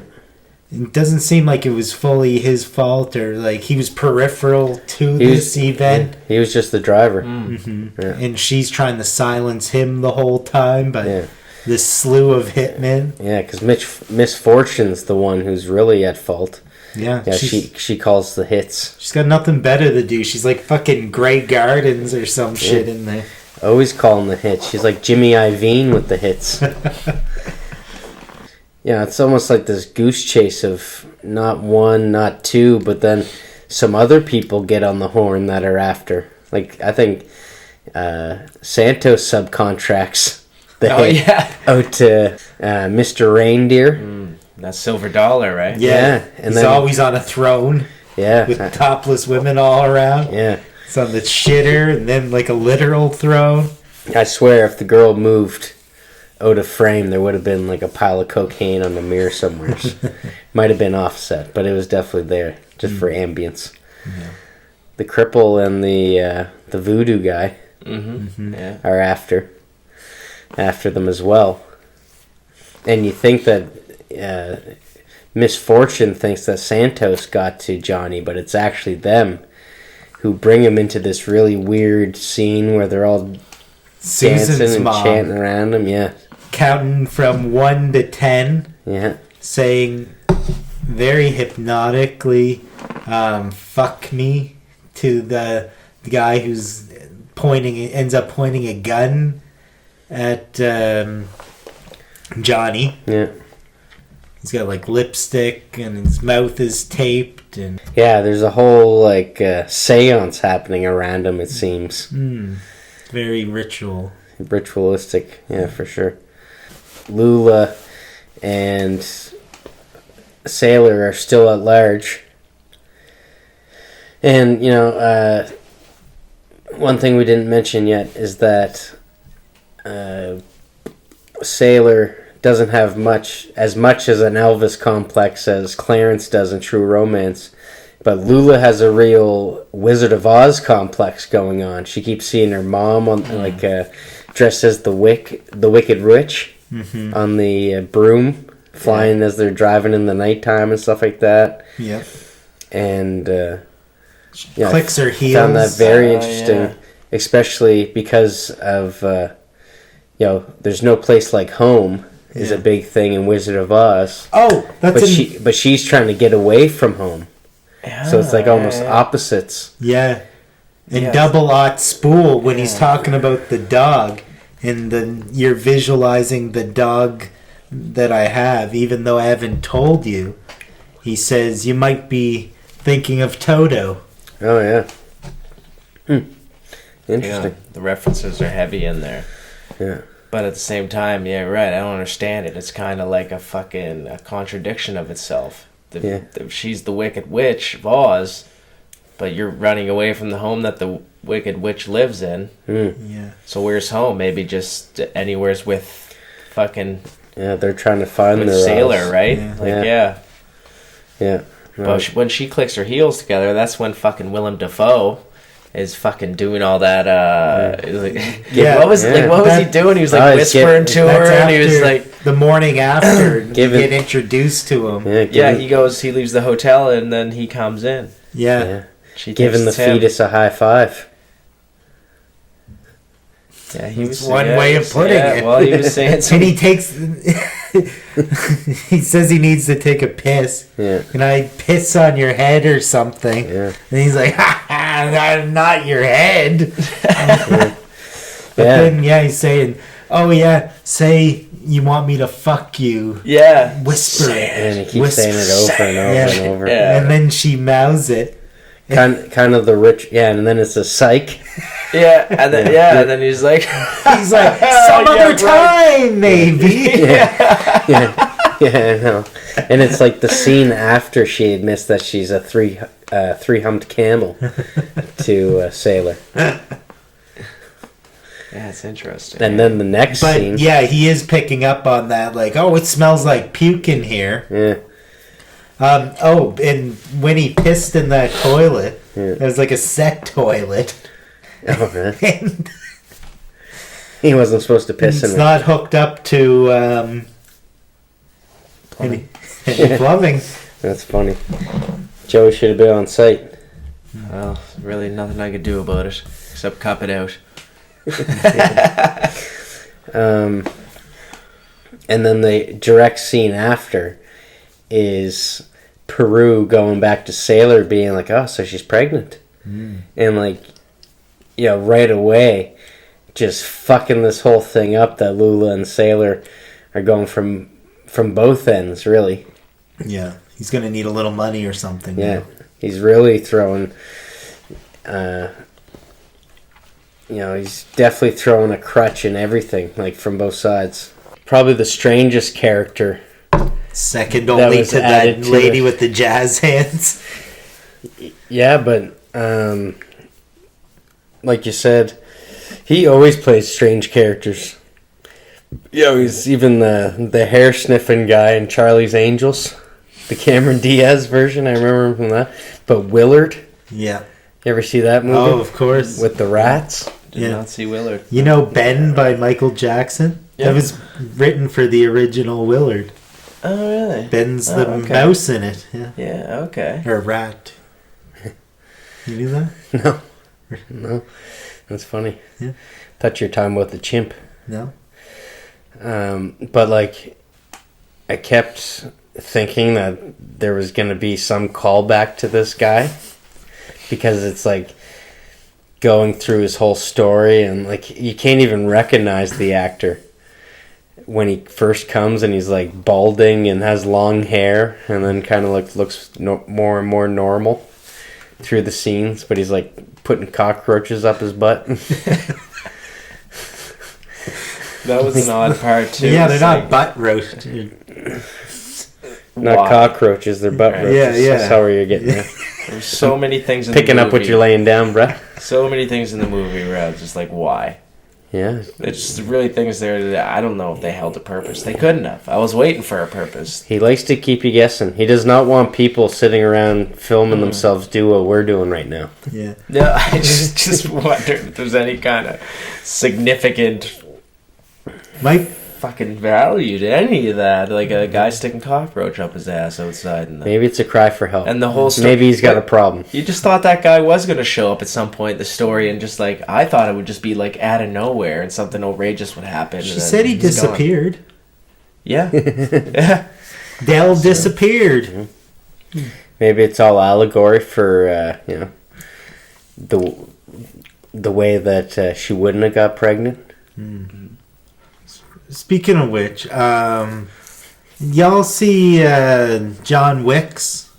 It doesn't seem like it was fully his fault or like he was peripheral to this event. He was just the driver. Mm-hmm. Yeah. And she's trying to silence him the whole time by this slew of hitmen. Yeah, because Miss Fortune's the one who's really at fault. Yeah, she calls the hits. She's got nothing better to do. She's like fucking Grey Gardens or some shit in there. Always calling the hits. She's like Jimmy Iovine with the hits. Yeah, it's almost like this goose chase of not one, not two, but then some other people get on the horn that are after. Like, I think Santos subcontracts the hit out to Mr. Reindeer. That's Silver Dollar, right? Yeah. And he's always on a throne. Yeah. With topless women all around. Yeah. It's on the shitter and then like a literal throne. I swear if the girl moved out of frame, there would have been like a pile of cocaine on the mirror somewhere. Might have been offset, but it was definitely there just for ambience. Yeah. The cripple and the voodoo guy are after them as well. And you think that Miss Fortune thinks that Santos got to Johnny, but it's actually them who bring him into this really weird scene where they're all dancing and chanting around him. Yeah. Counting from 1 to 10. Yeah. Saying very hypnotically, fuck me, to the guy who's ends up pointing a gun at Johnny. Yeah. He's got like lipstick and his mouth is taped and there's a whole like seance happening around him, it seems. Very ritualistic, for sure. Lula and Sailor are still at large. And, one thing we didn't mention yet is that Sailor doesn't have as much as an Elvis complex as Clarence does in True Romance. But Lula has a real Wizard of Oz complex going on. She keeps seeing her mom on dressed as the Wicked Witch on the broom, flying as they're driving in the nighttime and stuff like that. Yep. And clicks her heels. Found that very interesting, especially because of there's no place like home is a big thing in Wizard of Oz. Oh, but she's trying to get away from home. Yeah, so it's like almost opposites. Yeah. And double-aught spool when he's talking about the dog. And then you're visualizing the dog that I have, even though I haven't told you. He says, you might be thinking of Toto. Oh, yeah. Interesting. Yeah, the references are heavy in there. Yeah. But at the same time, right, I don't understand it. It's kind of like a contradiction of itself. She's the Wicked Witch of Oz, but you're running away from the home that the Wicked Witch lives in. Yeah. So where's home? Maybe just anywhere's with fucking... Yeah, they're trying to find their Sailor, Oz. right? Yeah. Yeah. But when she clicks her heels together, that's when fucking Willem Dafoe is fucking doing all that. What was he doing? He was like whispering to her, and he was like the morning after get introduced to him. He leaves the hotel and then he comes in. Yeah. She Giving the texts him. fetus a high five. Yeah, he It's was one way of putting it. Well, he was saying And something. he takes... he says he needs to take a piss. Yeah. Can I piss on your head or something? Yeah. And he's like, ha ha, not your head. Yeah. But then, he's saying, oh, yeah, say you want me to fuck you. Yeah. Whisper it. And he keeps saying it over and over and over. Yeah. And then she mouths it. Kind of the rich, and then it's a psych. Yeah, and then he's like, He's like, some other time, maybe. Yeah, I know. And it's like the scene after she admits that she's a three-humped camel to Sailor. yeah, it's interesting. And then the next But scene. yeah, he is picking up on that. Like, oh, it smells like puke in here. Yeah. And when he pissed in that toilet, it was like a set toilet. Oh, man. And He wasn't supposed to piss in it's it. not hooked up to any plumbing. That's funny. Joey should have been on site. Well, really nothing I could do about it except cup it out. And then the direct scene after is Peru going back to Sailor being like, oh, so she's pregnant. And like, right away, just fucking this whole thing up that Lula and Sailor are going from both ends, really. Yeah, he's gonna need a little money or something. Yeah, he's really throwing, he's definitely throwing a crutch in everything, like from both sides. Probably the strangest character. Second That only was to added that to lady it. with the jazz hands. Yeah, but like you said, he always plays strange characters. He's even the hair sniffing guy in Charlie's Angels, the Cameron Diaz version. I remember him from that. But Willard, Yeah. you ever see that movie? Oh, of course. With the rats. Did not see Willard. You know Ben by Michael Jackson? Yeah. That was written for the original Willard. Oh, really? Ben's the okay. mouse in it. Yeah. Yeah, okay. Or a rat. You knew that? No, that's funny. Yeah. Thought you were talking about the chimp. No? But like, I kept thinking that there was going to be some callback to this guy, because it's like going through his whole story, and like you can't even recognize the actor when he first comes, and he's like balding and has long hair, and then kind of looks more and more normal through the scenes, but he's like putting cockroaches up his butt. That was an odd part, too. Yeah, they're It's not like, butt roast. Not why? cockroaches, they're butt roaches. Yeah. That's how you're getting there. There's so many things in Picking the up movie. what you're laying down, bruh. So many things in the movie where I was just like, why? Yeah. It's just really things there that I don't know if they held a purpose. They couldn't have. I was waiting for a purpose. He likes to keep you guessing. He does not want people sitting around filming themselves do what we're doing right now. Yeah. No, I just wondered if there's any kind of significant My fucking value to any of that. Like a guy sticking cockroach up his ass outside. Maybe it's a cry for help. And the whole story. Maybe he's got a problem. You just thought that guy was going to show up at some point in the story, and just like, I thought it would just be like out of nowhere and something outrageous would happen. She and then said he he's gone. disappeared. Yeah. Yeah. Dell disappeared. Maybe it's all allegory for, the way that she wouldn't have got pregnant. Speaking of which, y'all see John Wick's?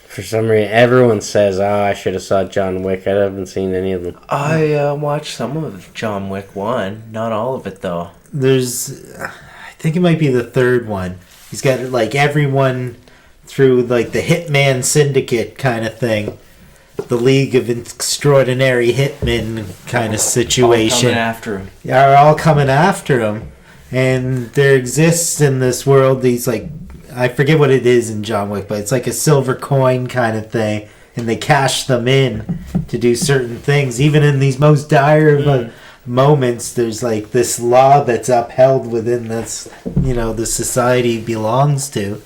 For some reason, everyone says, "Oh, I should have saw John Wick." I haven't seen any of them. I watched some of John Wick 1. Not all of it, though. There's, I think it might be the third one. He's got like everyone through like the Hitman Syndicate kind of thing. The League of Extraordinary Hitmen kind of situation. All coming after him. Are all coming after him. And there exists in this world these like, I forget what it is in John Wick, but it's like a silver coin kind of thing. And they cash them in to do certain things. Even in these most dire moments, there's like this law that's upheld within this, the society belongs to.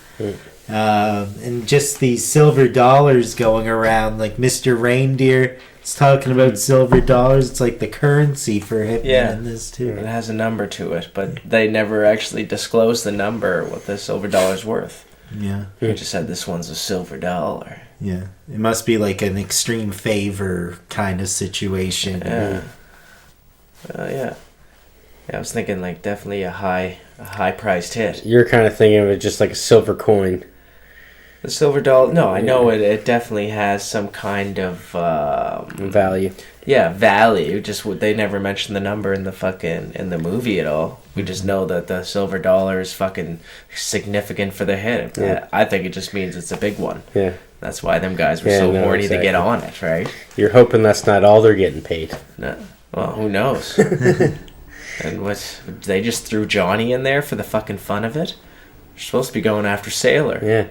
And just these silver dollars going around, like Mr. Reindeer is talking about silver dollars. It's like the currency for Hitman in this too. It has a number to it, but they never actually disclose the number, what the silver dollar's worth. Yeah. They just said this one's a silver dollar. Yeah. It must be like an extreme favor kind of situation. Yeah. Yeah, I was thinking like definitely a high priced hit. You're kind of thinking of it just like a silver coin. The silver dollar. No, I know it definitely has some kind of value. Yeah, value. Just they never mention the number in the movie at all. We just know that the silver dollar is fucking significant for the hit. Yeah. I think it just means it's a big one. Yeah. That's why them guys were so horny to get on it, right? You're hoping that's not all they're getting paid. No. Well, who knows? And what, they just threw Johnny in there for the fucking fun of it? They're supposed to be going after Sailor. Yeah.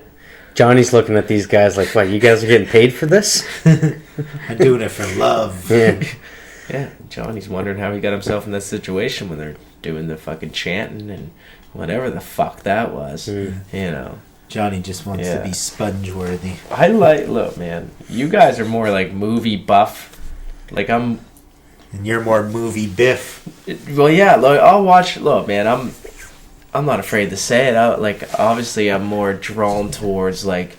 Johnny's looking at these guys like, what, you guys are getting paid for this? I'm doing it for love. Yeah. Yeah, Johnny's wondering how he got himself in that situation when they're doing the fucking chanting and whatever the fuck that was. You know. Johnny just wants to be sponge-worthy. Look, man, you guys are more like movie buff. Like, And you're more movie biff. Well, yeah, look, I'll watch. Look, man, I'm not afraid to say it. Obviously, I'm more drawn towards like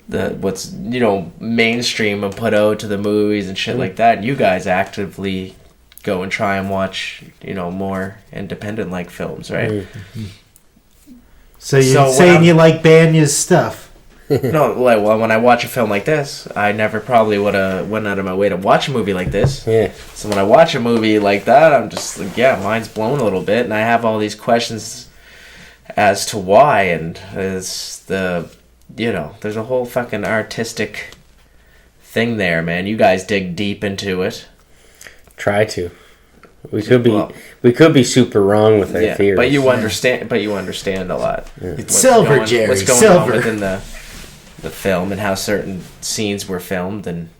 what's mainstream and put out to the movies and shit like that. And you guys actively go and try and watch more independent like films, right? Mm-hmm. So you're saying you like Banya's stuff? No, well, when I watch a film like this, I never probably would have went out of my way to watch a movie like this. Yeah. So when I watch a movie like that, I'm just like, mine's blown a little bit, and I have all these questions as to why, and there's a whole fucking artistic thing there, man. You guys dig deep into it. Try to. We could be super wrong with our theories. But you understand a lot. Yeah. It's silver, Jerry. What's going silver. on within the film and how certain scenes were filmed, and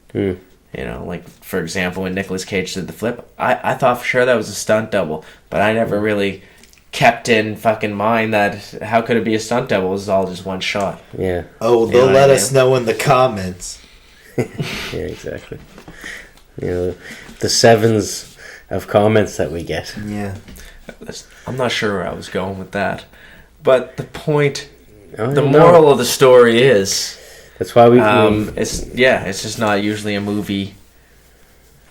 like for example when Nicolas Cage did the flip, I thought for sure that was a stunt double, but I never really kept in fucking mind that how could it be a stunt double? It was all just one shot. Yeah. Oh, they'll let us know in the comments. Yeah, exactly. The sevens of comments that we get. Yeah. I'm not sure where I was going with that, but the point. The moral of the story is that's why it's just not usually a movie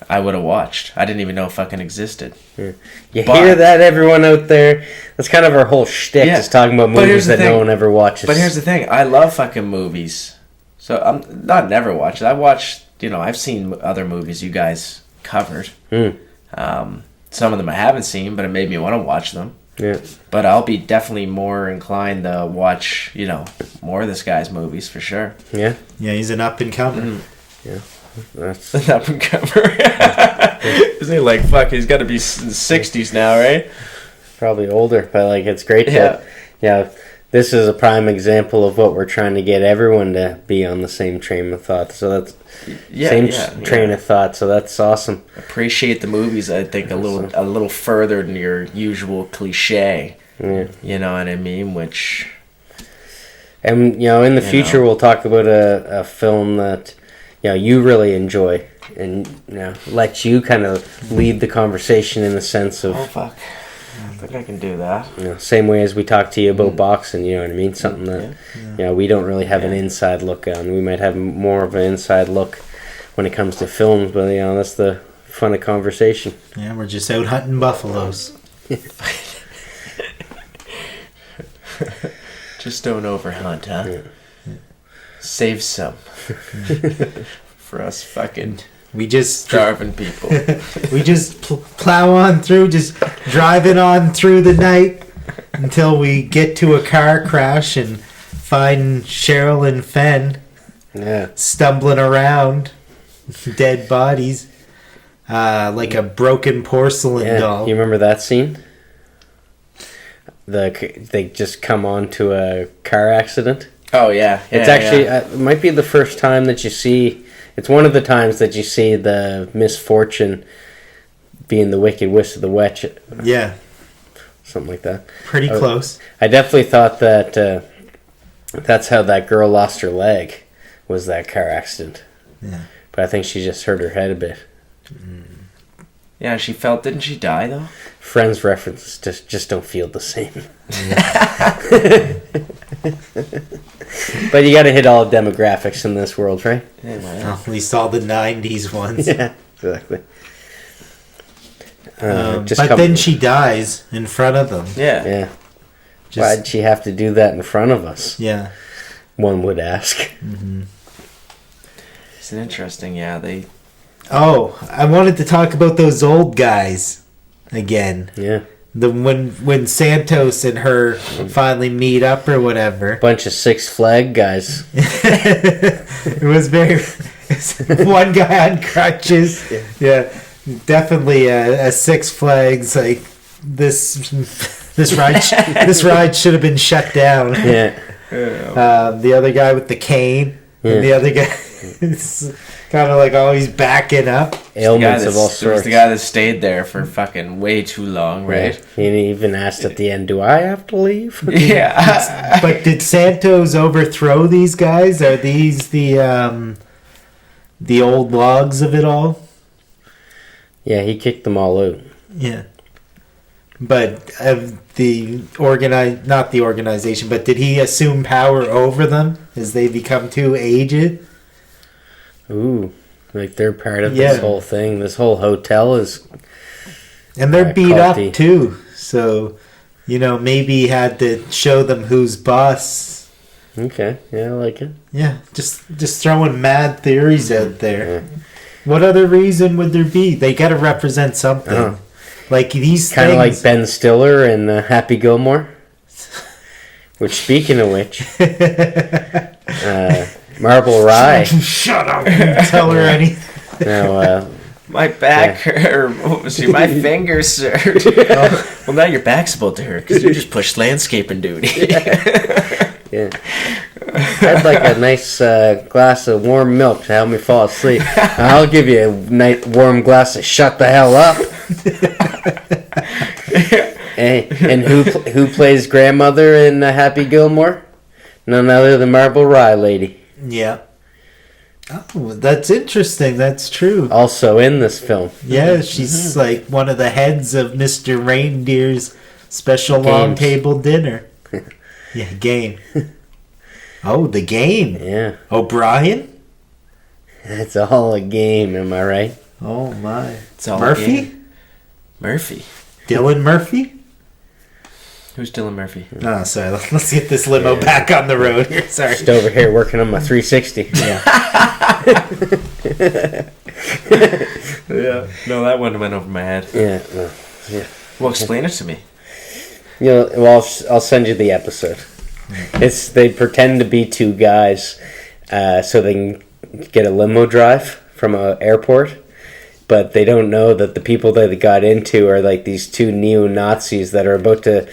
I would have watched. I didn't even know it fucking existed. Yeah. Hear that, everyone out there? That's kind of our whole shtick, is talking about movies that no one ever watches. But here's the thing, I love fucking movies. So I'm not never watched it. I watched, I've seen other movies you guys covered. Some of them I haven't seen, but it made me want to watch them. Yeah. But I'll be definitely more inclined to watch, more of this guy's movies for sure. Yeah. Yeah, he's an up and comer. Mm-hmm. Yeah. That's an up and comer. Isn't he like, fuck, he's got to be in the 60s now, right? Probably older, but it's great that this is a prime example of what we're trying to get everyone to be on the same train of thought. So that's train of thought. So that's awesome. Appreciate the movies. I think a little further than your usual cliche. Yeah. You know what I mean? Which, and in the future we'll talk about a film that you really enjoy, and let you kind of lead the conversation in the sense of. Oh fuck. I think I can do that. Same way as we talk to you about boxing, you know what I mean? Something that we don't really have an inside look on. We might have more of an inside look when it comes to films, but that's the fun of conversation. Yeah, we're just out hunting buffaloes. Just don't overhunt, huh? Yeah. Save some for us fucking. We just starving people. We just plow on through, just driving on through the night until we get to a car crash and find Cheryl and Fenn stumbling around, dead bodies, like a broken porcelain doll. You remember that scene? They just come on to a car accident. Oh yeah, it's actually it might be the first time that you see. It's one of the times that you see the misfortune being the wicked wish of the witch. Yeah. Something like that. Pretty close. I definitely thought that That's how that girl lost her leg, was that car accident. Yeah. But I think she just hurt her head a bit. Yeah, didn't she die though? Friends references just don't feel the same. But you got to hit all demographics in this world, right? Yeah, Well, at least all the 90s ones. Yeah, exactly. But then she dies in front of them. Yeah. Yeah. Why'd she have to do that in front of us? Yeah. One would ask. Mm-hmm. It's an interesting, they... Oh, I wanted to talk about those old guys again. Yeah. When Santos and her finally meet up or whatever. Bunch of Six Flag guys. It was very... one guy on crutches. Yeah. Definitely a Six Flags, like, this ride should have been shut down. Yeah. The other guy with the cane. Yeah. And the other guy is kind of like always backing up. Ailments of all There was sorts. the guy that stayed there for fucking way too long, right? Yeah. He even asked at the end, do I have to leave? Yeah. But did Santos overthrow these guys? Are these the old logs of it all? Yeah, he kicked them all out. Yeah. But not the organization, but did he assume power over them as they become too aged? Ooh, like they're part of Yeah. this whole thing. This whole hotel is... And they're beat up culty. too. So, maybe he had to show them who's boss. Okay, yeah, I like it. Yeah, just throwing mad theories out there. Yeah. What other reason would there be? They got to represent something. Uh-huh. Like these Kind of like things. Ben Stiller and Happy Gilmore. Which, speaking of which, Marble Rye. Shut up! Don't tell her anything. Now, My back hurt. My fingers hurt. Well, now your back's about to hurt because you just pushed landscaping duty. yeah. I'd like a nice glass of warm milk to help me fall asleep. I'll give you a nice warm glass of shut the hell up. And who plays grandmother in Happy Gilmore? None other than Marble Rye Lady. Yeah. Oh, that's interesting. That's true. Also in this film. Yeah, she's like one of the heads of Mr. Reindeer's special long Games. table dinner. Yeah, game. Oh, the game. Yeah. O'Brien? It's all a game, am I right? Oh, my. It's all Murphy? game. Murphy. Dylan Murphy? Who's Dylan Murphy? Oh, sorry. Let's get this limo back on the road here. Sorry. Just over here working on my 360. Yeah. Yeah. No, that one went over my head. Yeah. No. Yeah. Well, explain it to me. Well, I'll send you the episode. They pretend to be two guys, so they can get a limo drive from an airport, but they don't know that the people that they got into are like these two neo-Nazis that are about to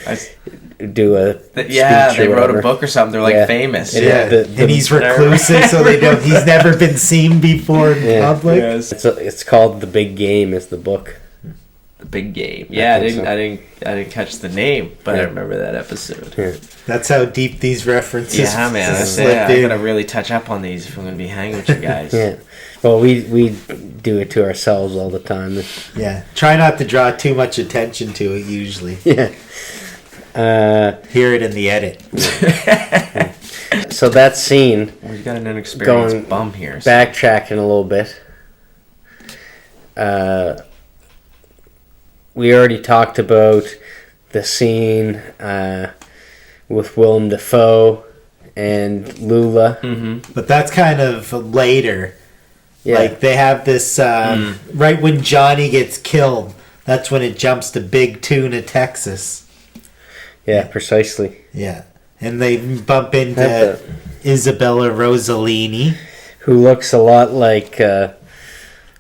do a Yeah, speech they or wrote whatever. a book or something. They're like Yeah. famous. Yeah. And he's reclusive, so they don't. He's never been seen before in Yeah. public. Yes. It's called The Big Game is the book. The big game. Yeah, I think didn't catch the name, but I Yeah. remember that episode. Yeah. That's how deep these references Yeah, man. I slipped I in. gotta really touch up on these if I'm gonna be hanging with you guys. Yeah. Well, we do it to ourselves all the time. Yeah. Try not to draw too much attention to it, usually. Yeah. Hear it in the edit. So that scene, We've got an inexperienced Going bum here. So. backtracking a little bit. We already talked about the scene with Willem Dafoe and Lula. Mm-hmm. But that's kind of later. Yeah. Like, they have this, right when Johnny gets killed, that's when it jumps to Big Tuna, Texas. Yeah, precisely. Yeah. And they bump into Have Isabella Rossellini. Who looks a lot like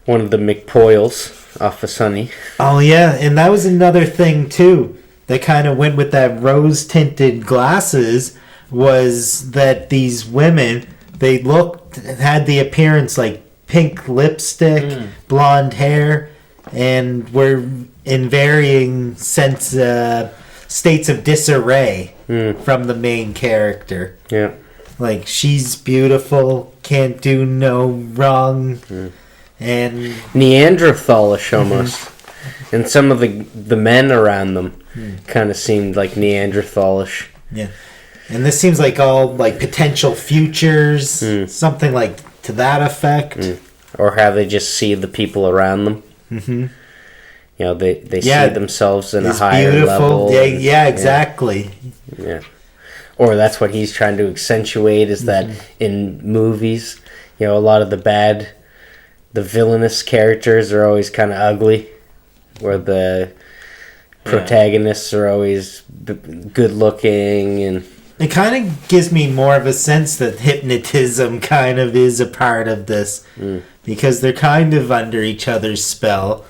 one of the McPoyles off of Sunny. Oh, yeah. And that was another thing, too. They kind of went with that rose-tinted glasses, was that these women, they had the appearance like pink lipstick, blonde hair, and were in varying states of disarray from the main character. Yeah. Like, she's beautiful, can't do no wrong, and Neanderthalish almost. And some of the men around them kind of seemed like Neanderthalish. yeah. And this seems like all like potential futures, something like to that effect. Or how they just see the people around them. Mm-hmm. You know, they see themselves in a higher level. Yeah, exactly. Yeah. Or that's what he's trying to accentuate, is that in movies, you know, a lot of the villainous characters are always kind of ugly, where the protagonists are always good looking. And it kind of gives me more of a sense that hypnotism kind of is a part of this, because they're kind of under each other's spell,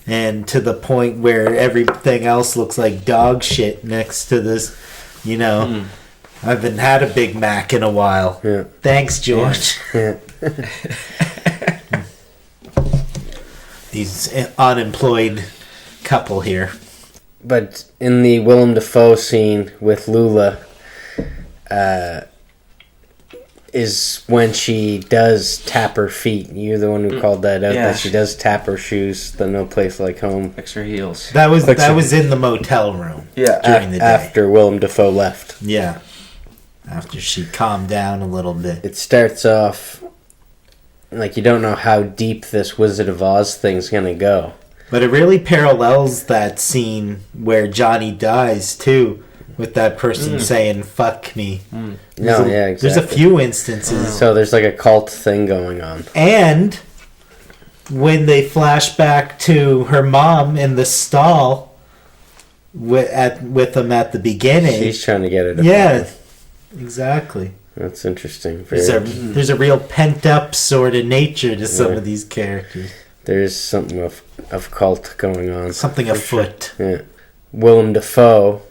and to the point where everything else looks like dog shit next to this, you know. I haven't had a Big Mac in a while. Yeah. Thanks, George. Yeah. These unemployed couple here. But in the Willem Dafoe scene with Lula, is when she does tap her feet. You're the one who called that out. Yeah. That she does tap her shoes. The No Place Like Home. Fix her heels. That was in the motel room. Yeah. During the day. After Willem Dafoe left. Yeah. After she calmed down a little bit. It starts off like you don't know how deep this Wizard of Oz thing's gonna go. But it really parallels that scene where Johnny dies too, with that person saying "fuck me." No, yeah, exactly. There's a few instances. So there's like a cult thing going on. And when they flash back to her mom in the stall with them at the beginning, She's trying to get her to yeah, exactly. That's interesting. There's a real pent up sort of nature to some of these characters. There's something of cult going on. Something afoot. Yeah. Willem Dafoe,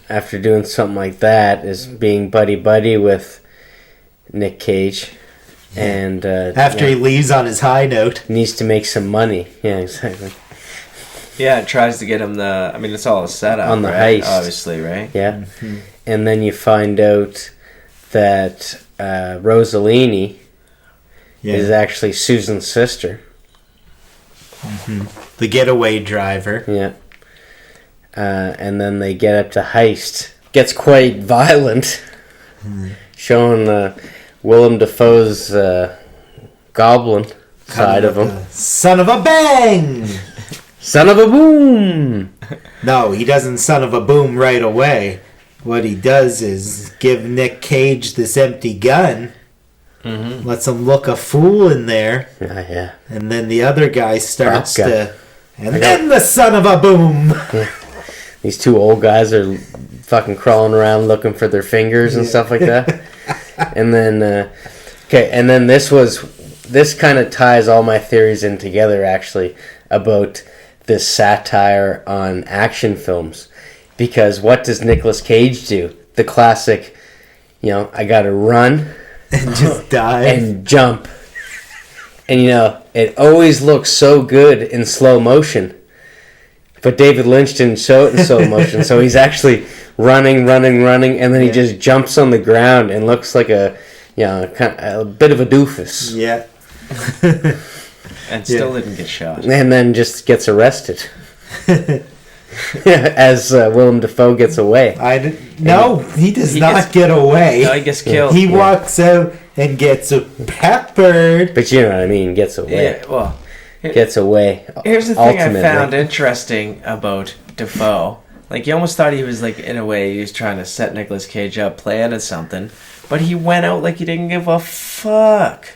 after doing something like that, is being buddy-buddy with Nick Cage. And after he leaves on his high note. Needs to make some money. Yeah, exactly. Yeah, it tries to get him it's all a setup. On the right? heist. Obviously, right? Yeah. Mm-hmm. And then you find out that Rossellini is actually Susan's sister. Mm-hmm. The getaway driver. Yeah. And then they get up to heist. Gets quite violent. Showing Willem Dafoe's goblin side of him. Son of a bang! Son of a boom! No, he doesn't son of a boom right away. What he does is give Nick Cage this empty gun. Mm-hmm. Lets him look a fool in there. Yeah. And then the other guy starts to... And then the son of a boom! Yeah. These two old guys are fucking crawling around looking for their fingers and stuff like that. And then... and then this kind of ties all my theories in together, actually, about this satire on action films. Because what does Nicolas Cage do? The classic, I gotta run... and just dive and jump, and it always looks so good in slow motion, but David Lynch didn't show it in slow motion, so he's actually running, and then he just jumps on the ground and looks like a bit of a doofus. Yeah. And still didn't get shot, and then just gets arrested. As Willem Dafoe gets away. He does not get away. No, he gets killed. He walks out and gets peppered. But you know what I mean, gets away. Yeah, well... Gets away. Here's the thing I found interesting about Dafoe. Like, you almost thought he was, like, in a way, he was trying to set Nicolas Cage up, planted something. But he went out like he didn't give a fuck.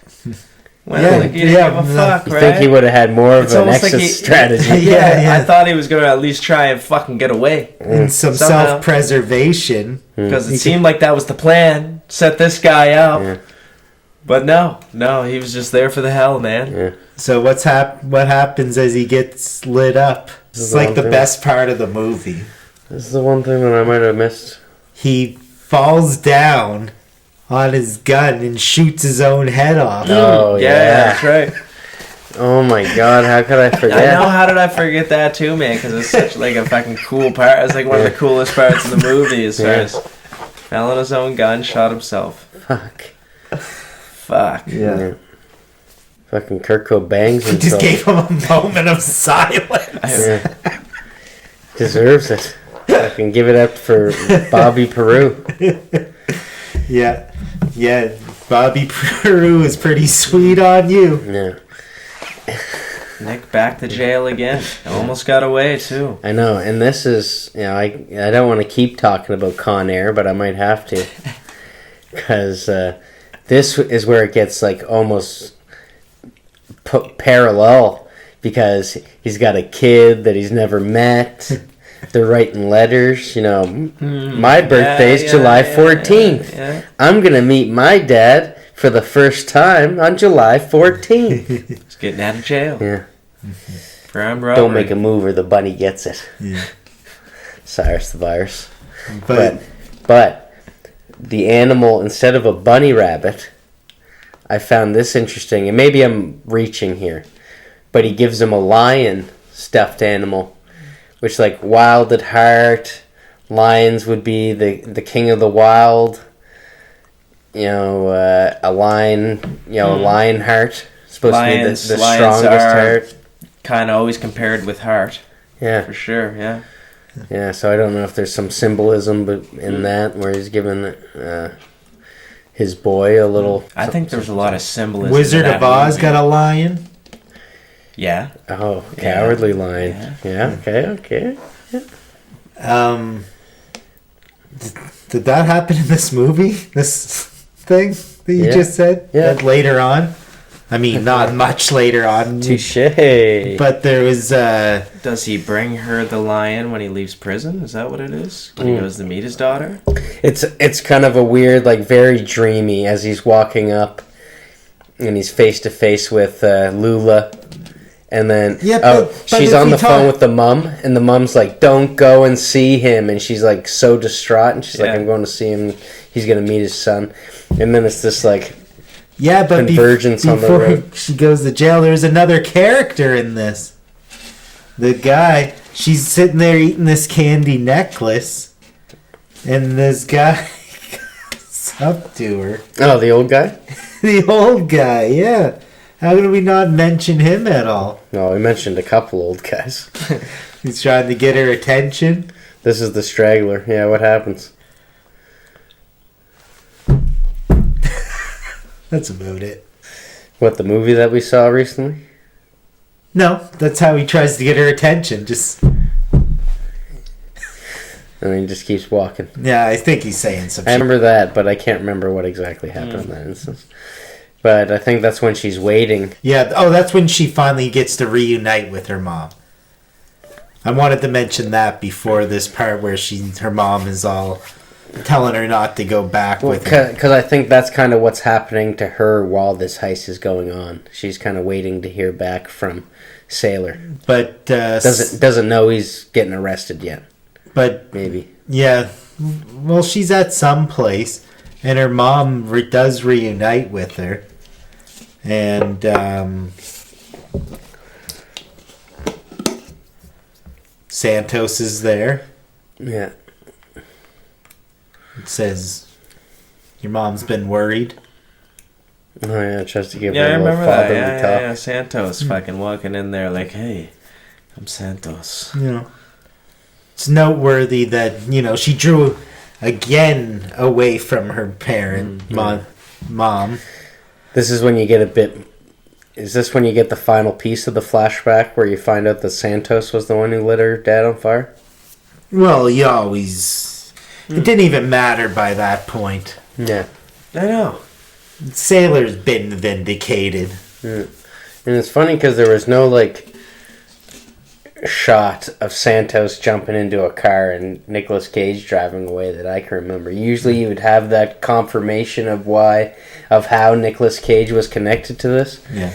You think he would have had more of an exit strategy? Yeah. I thought he was going to at least try and fucking get away. And some self-preservation. Because it seemed like that was the plan. Set this guy up. Yeah. But no, he was just there for the hell, man. Yeah. So what happens as he gets lit up? It's like the best part of the movie. This is the one thing that I might have missed. He falls down on his gun and shoots his own head off. Oh, yeah. That's right. Oh, my God. How could I forget? I know. How did I forget that, too, man? Because it's such, like, a fucking cool part. It's, like, one of the coolest parts of the movie as far as fell on his own gun, shot himself. Fuck. Yeah. Fucking Kurt Cobain's He just gave him a moment of silence. Yeah. Deserves it. Fucking give it up for Bobby Peru. Yeah. Yeah. Bobby Peru is pretty sweet on you. Yeah. Nick back to jail again. Almost got away too. I know, and this is, I don't want to keep talking about Con Air, but I might have to. Because this is where it gets like almost parallel, because he's got a kid that he's never met. They're writing letters, my birthday's July 14th. Yeah. I'm going to meet my dad for the first time on July 14th. He's getting out of jail. Yeah. For armed robbery. Don't make a move or the bunny gets it. Yeah. Cyrus the Virus. But the animal, instead of a bunny rabbit, I found this interesting, and maybe I'm reaching here, but he gives him a lion stuffed animal, which, like, wild at heart, lions would be the king of the wild, a lion, a lion heart, supposed to be the strongest heart. Kind of always compared with heart. Yeah. For sure, yeah. Yeah, so I don't know if there's some symbolism in that, where he's giving his boy a little... I think there's a lot of symbolism. Wizard of Oz got a lion? Yeah. Oh, cowardly lion. Yeah, okay. Yeah. Did that happen in this movie? This thing that you just said? Yeah. That later on? I mean, not much later on. Touché. But there was... Does he bring her the lion when he leaves prison? Is that what it is? When he goes to meet his daughter? It's kind of a weird, like, very dreamy, as he's walking up and he's face to face with Lula, and then she's on the phone with the mum, and the mum's like, don't go and see him, and she's like so distraught, and she's like, I'm going to see him, he's going to meet his son, and then it's this like but convergence on the road. She goes to jail, there's another character in this. The guy, she's sitting there eating this candy necklace, and this guy comes up to her. Oh, the old guy? The old guy, yeah. How did we not mention him at all? No, we mentioned a couple old guys. He's trying to get her attention. This is the straggler. Yeah, what happens? That's about it. What, the movie that we saw recently? No, that's how he tries to get her attention. And then he just keeps walking. Yeah, I think he's saying something. I remember that, but I can't remember what exactly happened in that instance. But I think that's when she's waiting. Yeah, that's when she finally gets to reunite with her mom. I wanted to mention that before this part where her mom is all telling her not to go back with him. Because I think that's kind of what's happening to her while this heist is going on. She's kind of waiting to hear back from Sailor. But doesn't know he's getting arrested yet. But maybe. Yeah. Well, she's at some place, and her mom does reunite with her. And Santos is there. Yeah. It says, your mom's been worried. Oh, yeah, tries to give her I a little remember fatherly that. talk. Yeah, Santos fucking walking in there like, hey, I'm Santos. It's noteworthy that, she drew again away from her parent, mom. This is when you get Is this when you get the final piece of the flashback where you find out that Santos was the one who lit her dad on fire? Well, you always... It didn't even matter by that point. Yeah. I know. Sailor's been vindicated. Yeah. And it's funny because there was no, shot of Santos jumping into a car and Nicolas Cage driving away that I can remember. Usually you would have that confirmation of how Nicolas Cage was connected to this. Yeah.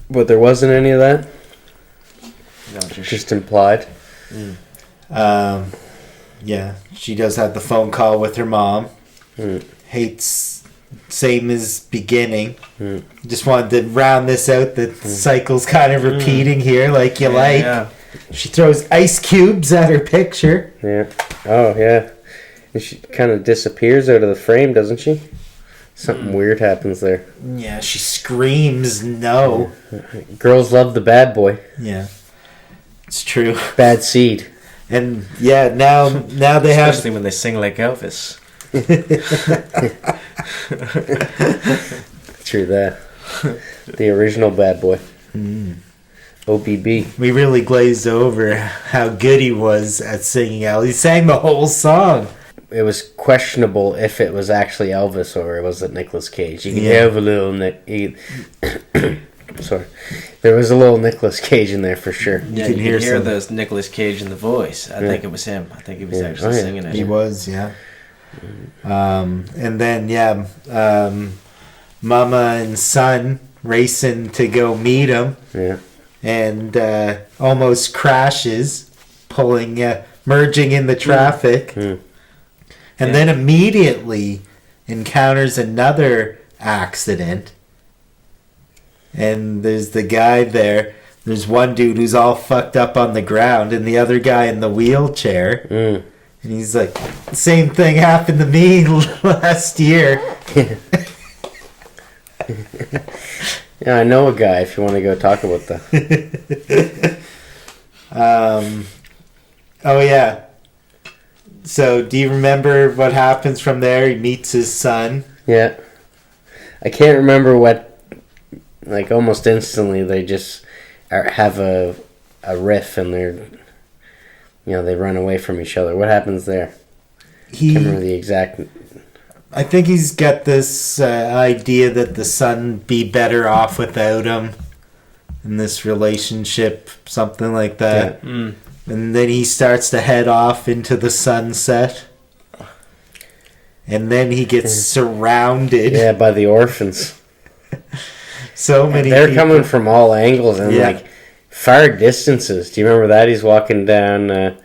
But there wasn't any of that. No, just implied. Yeah, she does have the phone call with her mom. Hates, same as beginning. Just wanted to round this out. The cycle's kind of repeating here, like you like. Yeah. She throws ice cubes at her picture. Yeah. Oh, yeah. And she kind of disappears out of the frame, doesn't she? Something weird happens there. Yeah, she screams no. Girls love the bad boy. Yeah. It's true. Bad seed. And yeah, now they have... Especially when they sing like Elvis. True that. The original bad boy. OBB. We really glazed over how good he was at singing out. He sang the whole song. It was questionable if it was actually Elvis or was it Nicolas Cage. You can Yeah. have a little... Sorry. There was a little Nicolas Cage in there for sure. Yeah, you can hear the Nicolas Cage in the voice. I think it was him. I think he was actually singing it. He was, yeah. And then, Mama and son racing to go meet him. Yeah. And almost crashes, merging in the traffic. And then immediately encounters another accident. And there's the guy there. There's one dude who's all fucked up on the ground and the other guy in the wheelchair. And he's like, same thing happened to me last year. Yeah, I know a guy if you want to go talk about that. Oh, yeah. So, do you remember what happens from there? He meets his son. Yeah. I can't remember what... Like, almost instantly, they just have a riff and they're... they run away from each other. What happens there? I can't remember the exact... I think he's got this idea that the son be better off without him in this relationship, something like that. Yeah. And then he starts to head off into the sunset. And then he gets surrounded. Yeah, by the orphans. So many They're people. coming from all angles and like far distances. Do you remember that? He's walking down the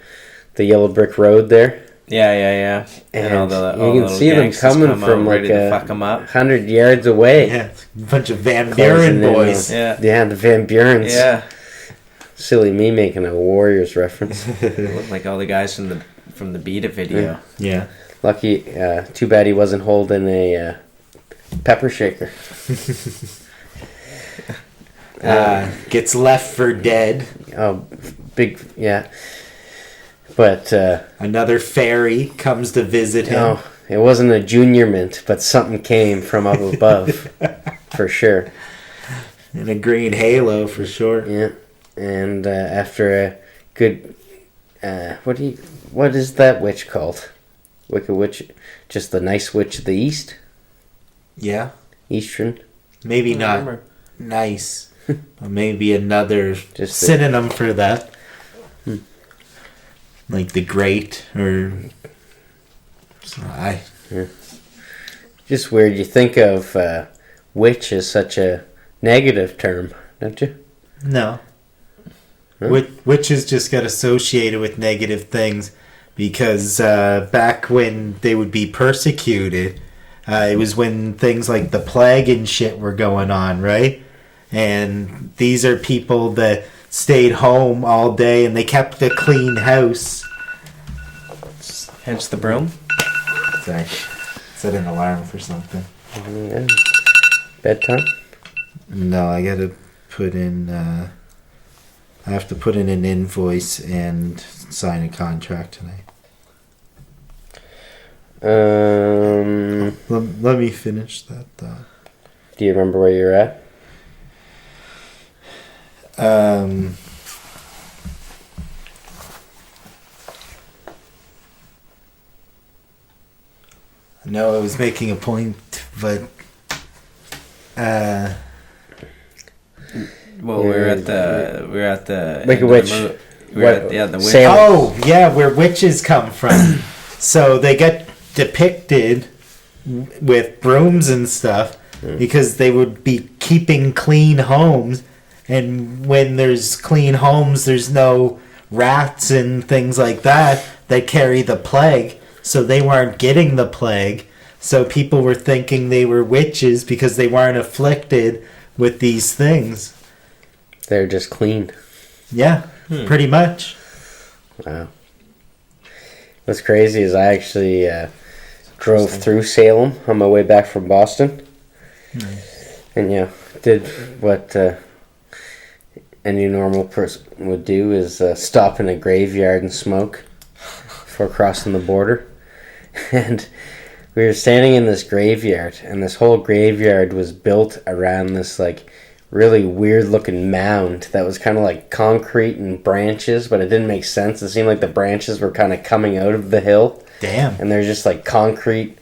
yellow brick road there. Yeah. And all you can see them coming from like 100 yards away. Yeah, a bunch of Van Buren boys. Yeah, the Van Burens. Yeah. Silly me making a Warriors reference. Look like all the guys from the Beat It video. Yeah. Lucky, too bad he wasn't holding a pepper shaker. Gets left for dead. Oh, big, yeah. But another fairy comes to visit him. No, it wasn't a junior mint, but something came from up above, for sure. And a green halo, for sure. Yeah, and after a good, what is that witch called? Wicked Witch, just the nice witch of the East? Yeah. Eastern? Maybe not nice. But maybe another just synonym for that. Like the great or... Just weird. You think of witch as such a negative term, don't you? No. Huh? Witches just got associated with negative things because back when they would be persecuted, it was when things like the plague and shit were going on, right? And these are people that stayed home all day and they kept a clean house. Hence the broom. Sorry. Set an alarm for something. Yeah. Bedtime? No, I gotta put in... I have to put in an invoice and sign a contract tonight. Let me finish that thought. Do you remember where you're at? No, I was making a point, but well, we're at the Wicked Witch. The witch. Oh, yeah, where witches come from. So they get depicted with brooms and stuff because they would be keeping clean homes, and when there's clean homes, there's no rats and things like that carry the plague. So they weren't getting the plague. So people were thinking they were witches because they weren't afflicted with these things. They're just clean. Yeah, pretty much. Wow. What's crazy is I actually drove through Salem on my way back from Boston. Nice. And did what any normal person would do, is stop in a graveyard and smoke before crossing the border. And we were standing in this graveyard, and this whole graveyard was built around this like really weird looking mound that was kind of like concrete and branches, but it didn't make sense. It seemed like the branches were kind of coming out of the hill. Damn. And they're just like concrete.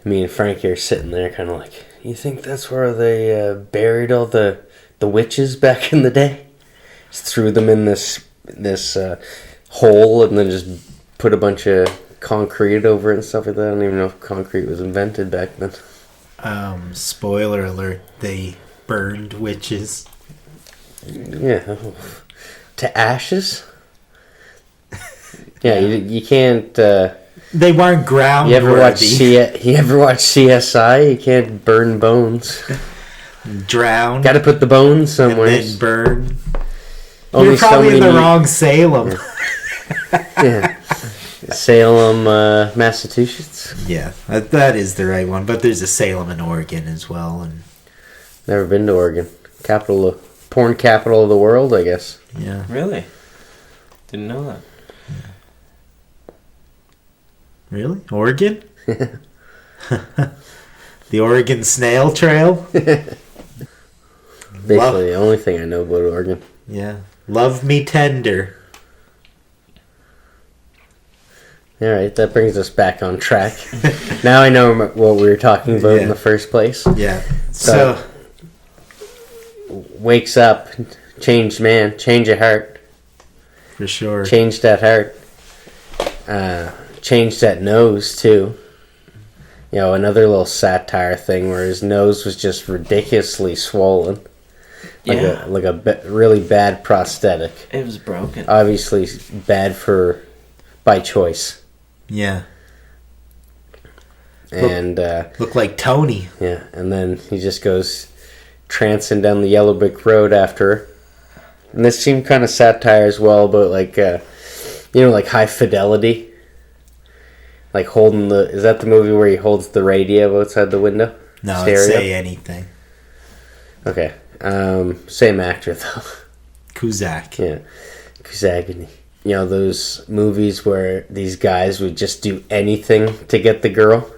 Me and Frankie are sitting there kind of like, you think that's where they buried all the witches back in the day? Just threw them in this hole and then just put a bunch of concrete over it and stuff like that. I don't even know if concrete was invented back then. Spoiler alert, they burned witches. Yeah. To ashes? Yeah, you can't... they weren't ground You ever watch CSI? You can't burn bones. Drown. Got to put the bones somewhere. And then burn. Only You're probably in the somebody wrong Salem. Yeah. Salem, Massachusetts. Yeah, that is the right one. But there's a Salem in Oregon as well. And Never been to Oregon. Porn capital of the world, I guess. yeah. Really? Didn't know that. Really? Oregon? The Oregon Snail Trail? Basically, the only thing I know about Oregon. Yeah. Love Me Tender. All right, that brings us back on track. Now I know what we were talking about in the first place. Yeah. So wakes up, changed man, change of heart. for sure. Changed that heart. Changed that nose too. Another little satire thing where his nose was just ridiculously swollen. Like a really bad prosthetic. It was broken. Obviously bad by choice. Yeah. And Look like Tony. yeah, and then he just goes trancing down the yellow brick road after her. And this seemed kind of satire as well about like like High Fidelity. Like holding is that the movie where he holds the radio outside the window? No, Stereo? say anything. Okay. Same actor though. Kuzak. Yeah. Kuzagini. Those movies where these guys would just do anything to get the girl.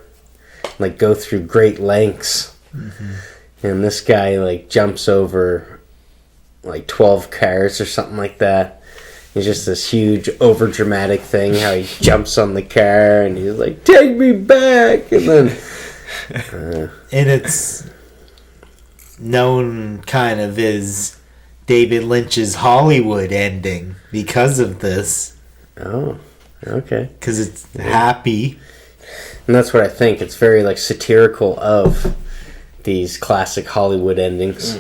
Like go through great lengths. Mm-hmm. And this guy like jumps over like 12 cars or something like that. It's just this huge overdramatic thing how he jumps on the car and he's like, take me back, and then And it's known kind of as David Lynch's Hollywood ending because of this. oh, okay. Because it's happy. And that's what I think. It's very like satirical of these classic Hollywood endings.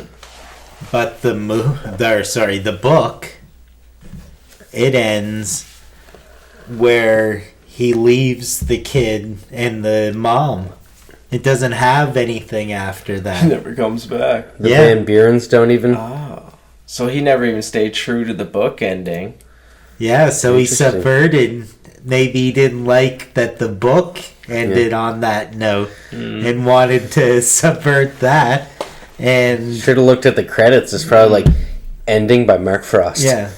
But the book, it ends where he leaves the kid and the mom. It doesn't have anything after that. He never comes back. The Van Burens don't even. Oh. So he never even stayed true to the book ending. Yeah, so he Interesting. subverted. Maybe he didn't like that the book ended on that note and wanted to subvert that. And Should have looked at the credits. It's probably like ending by Mark Frost. yeah.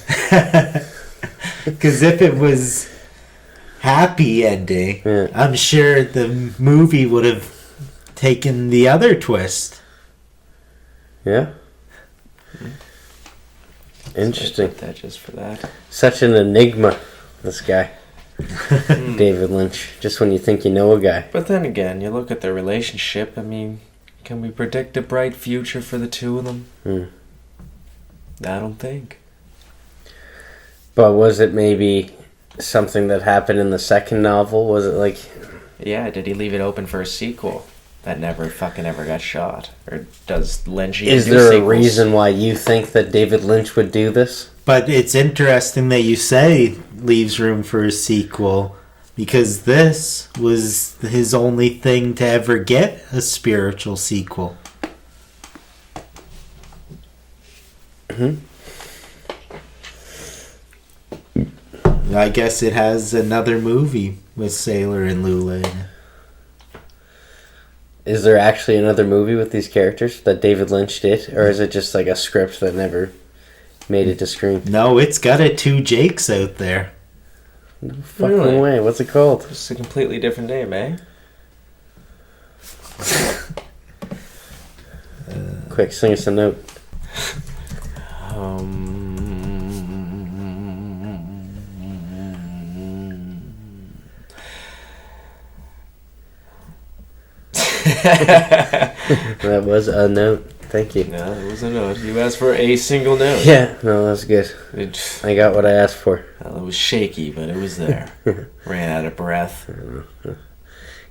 Because if it was happy ending, Yeah. I'm sure the movie would have taken the other twist. Yeah. Interesting. Put that just for that. Such an enigma, this guy. David Lynch. Just when you think you know a guy. But then again, you look at their relationship. I mean, can we predict a bright future for the two of them? I don't think. But was it maybe something that happened in the second novel? Was it like... Yeah, did he leave it open for a sequel that never fucking ever got shot? Or does Lynch even Is do there a sequels? reason why you think that David Lynch would do this? But it's interesting that you say leaves room for a sequel, because this was his only thing to ever get a spiritual sequel. I guess it has another movie with Sailor and Lula in it. Is there actually another movie with these characters that David Lynch did? Or is it just like a script that never made it to screen? No, it's got a 2 Jakes out there. No fucking way. What's it called? It's a completely different name, eh? Quick, sing us a note. That was a note. Thank you. No, it was a note. You asked for a single note. Yeah, no, that's good. I got what I asked for. Well, it was shaky, but it was there. Ran out of breath.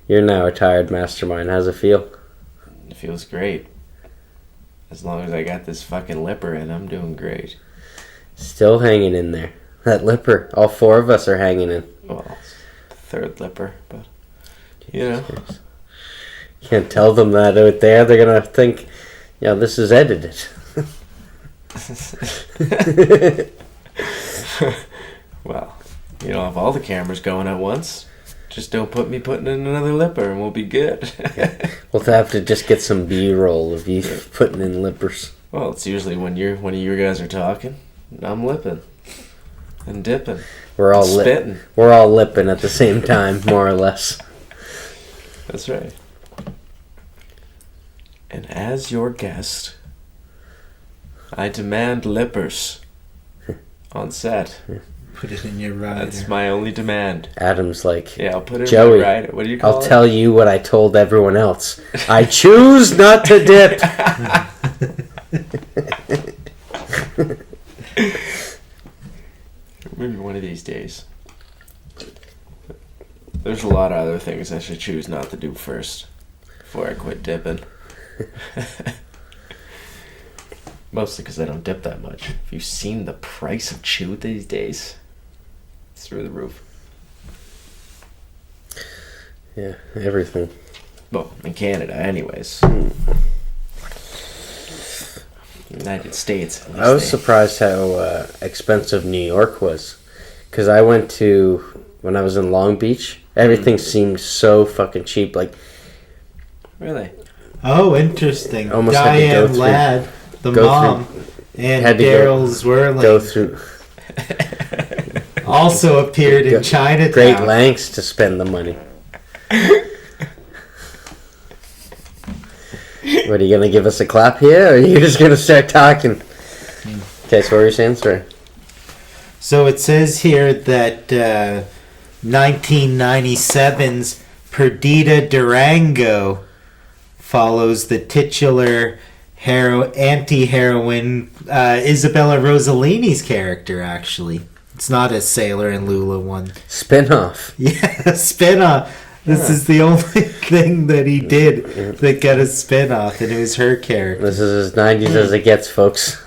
You're now a tired mastermind. How's it feel? It feels great. As long as I got this fucking lipper in, I'm doing great. Still hanging in there. That lipper. All 4 of us are hanging in. Well, third lipper, but you know. Can't tell them that out there. They're gonna think, yeah, this is edited. Well, you don't have all the cameras going at once. Just don't put me putting in another lipper and we'll be good. Yeah. We'll have to just get some B-roll of you putting in lippers. Well, it's usually when one of you guys are talking, I'm lipping and dipping. We're all spitting. We're all lipping at the same time, more or less. That's right. And as your guest, I demand lippers on set. Put it in your rider. That's my only demand. Adam's like, yeah, I'll put it Joey, in my rider. What do you call it? I'll tell you what I told everyone else. I choose not to dip. Maybe one of these days. There's a lot of other things I should choose not to do first before I quit dipping. Mostly because I don't dip that much. Have you seen the price of chew these days? It's through the roof. Yeah, everything. Well, in Canada, anyways. United States. I was surprised how expensive New York was. Because I went to, when I was in Long Beach, everything seemed so fucking cheap. Like, really? Oh, interesting. Almost had to go Diane through- Ladd, the go mom, and had to Daryl Zwirling go through also appeared in Chinatown. great lengths to spend the money. What, are you going to give us a clap here, or are you just going to start talking? Okay, so what were you saying? Sorry. So it says here that 1997's Perdita Durango follows the titular anti-heroine Isabella Rossellini's character, actually. It's not a Sailor and Lula one. Spin-off. Yeah, spin-off. This is the only thing that he did that got a spin-off, and it was her character. This is as 90s as it gets, folks.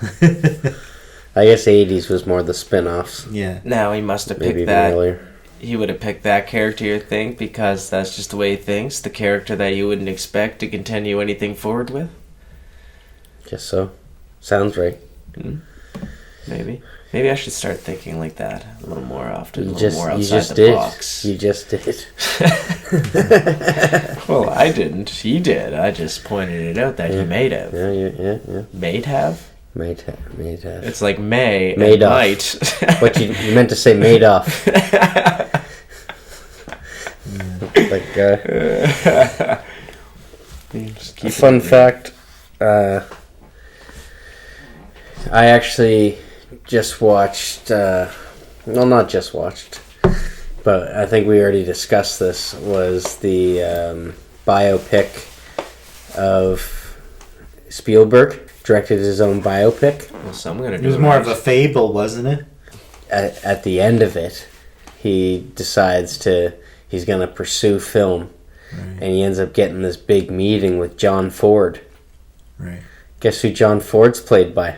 I guess 80s was more the spin-offs. Yeah. Now he must have Maybe picked even that. earlier. He would have picked that character, you think, because that's just the way he thinks. The character that you wouldn't expect to continue anything forward with. Guess so. Sounds right. Maybe. Maybe I should start thinking like that a little more often. You just did. Box. You just did. Well, I didn't. He did. I just pointed it out that he may have. Yeah. May have? May have. It's like may and Made off. might. What you meant to say made off. Like, a fun fact, I actually just watched, well, not just watched, but I think we already discussed this, was the biopic of Spielberg. Directed his own biopic. Well, so I'm gonna do It was more of a fable, wasn't it? At the end of it, he decides he's going to pursue film. Right. And he ends up getting this big meeting with John Ford. Right. Guess who John Ford's played by?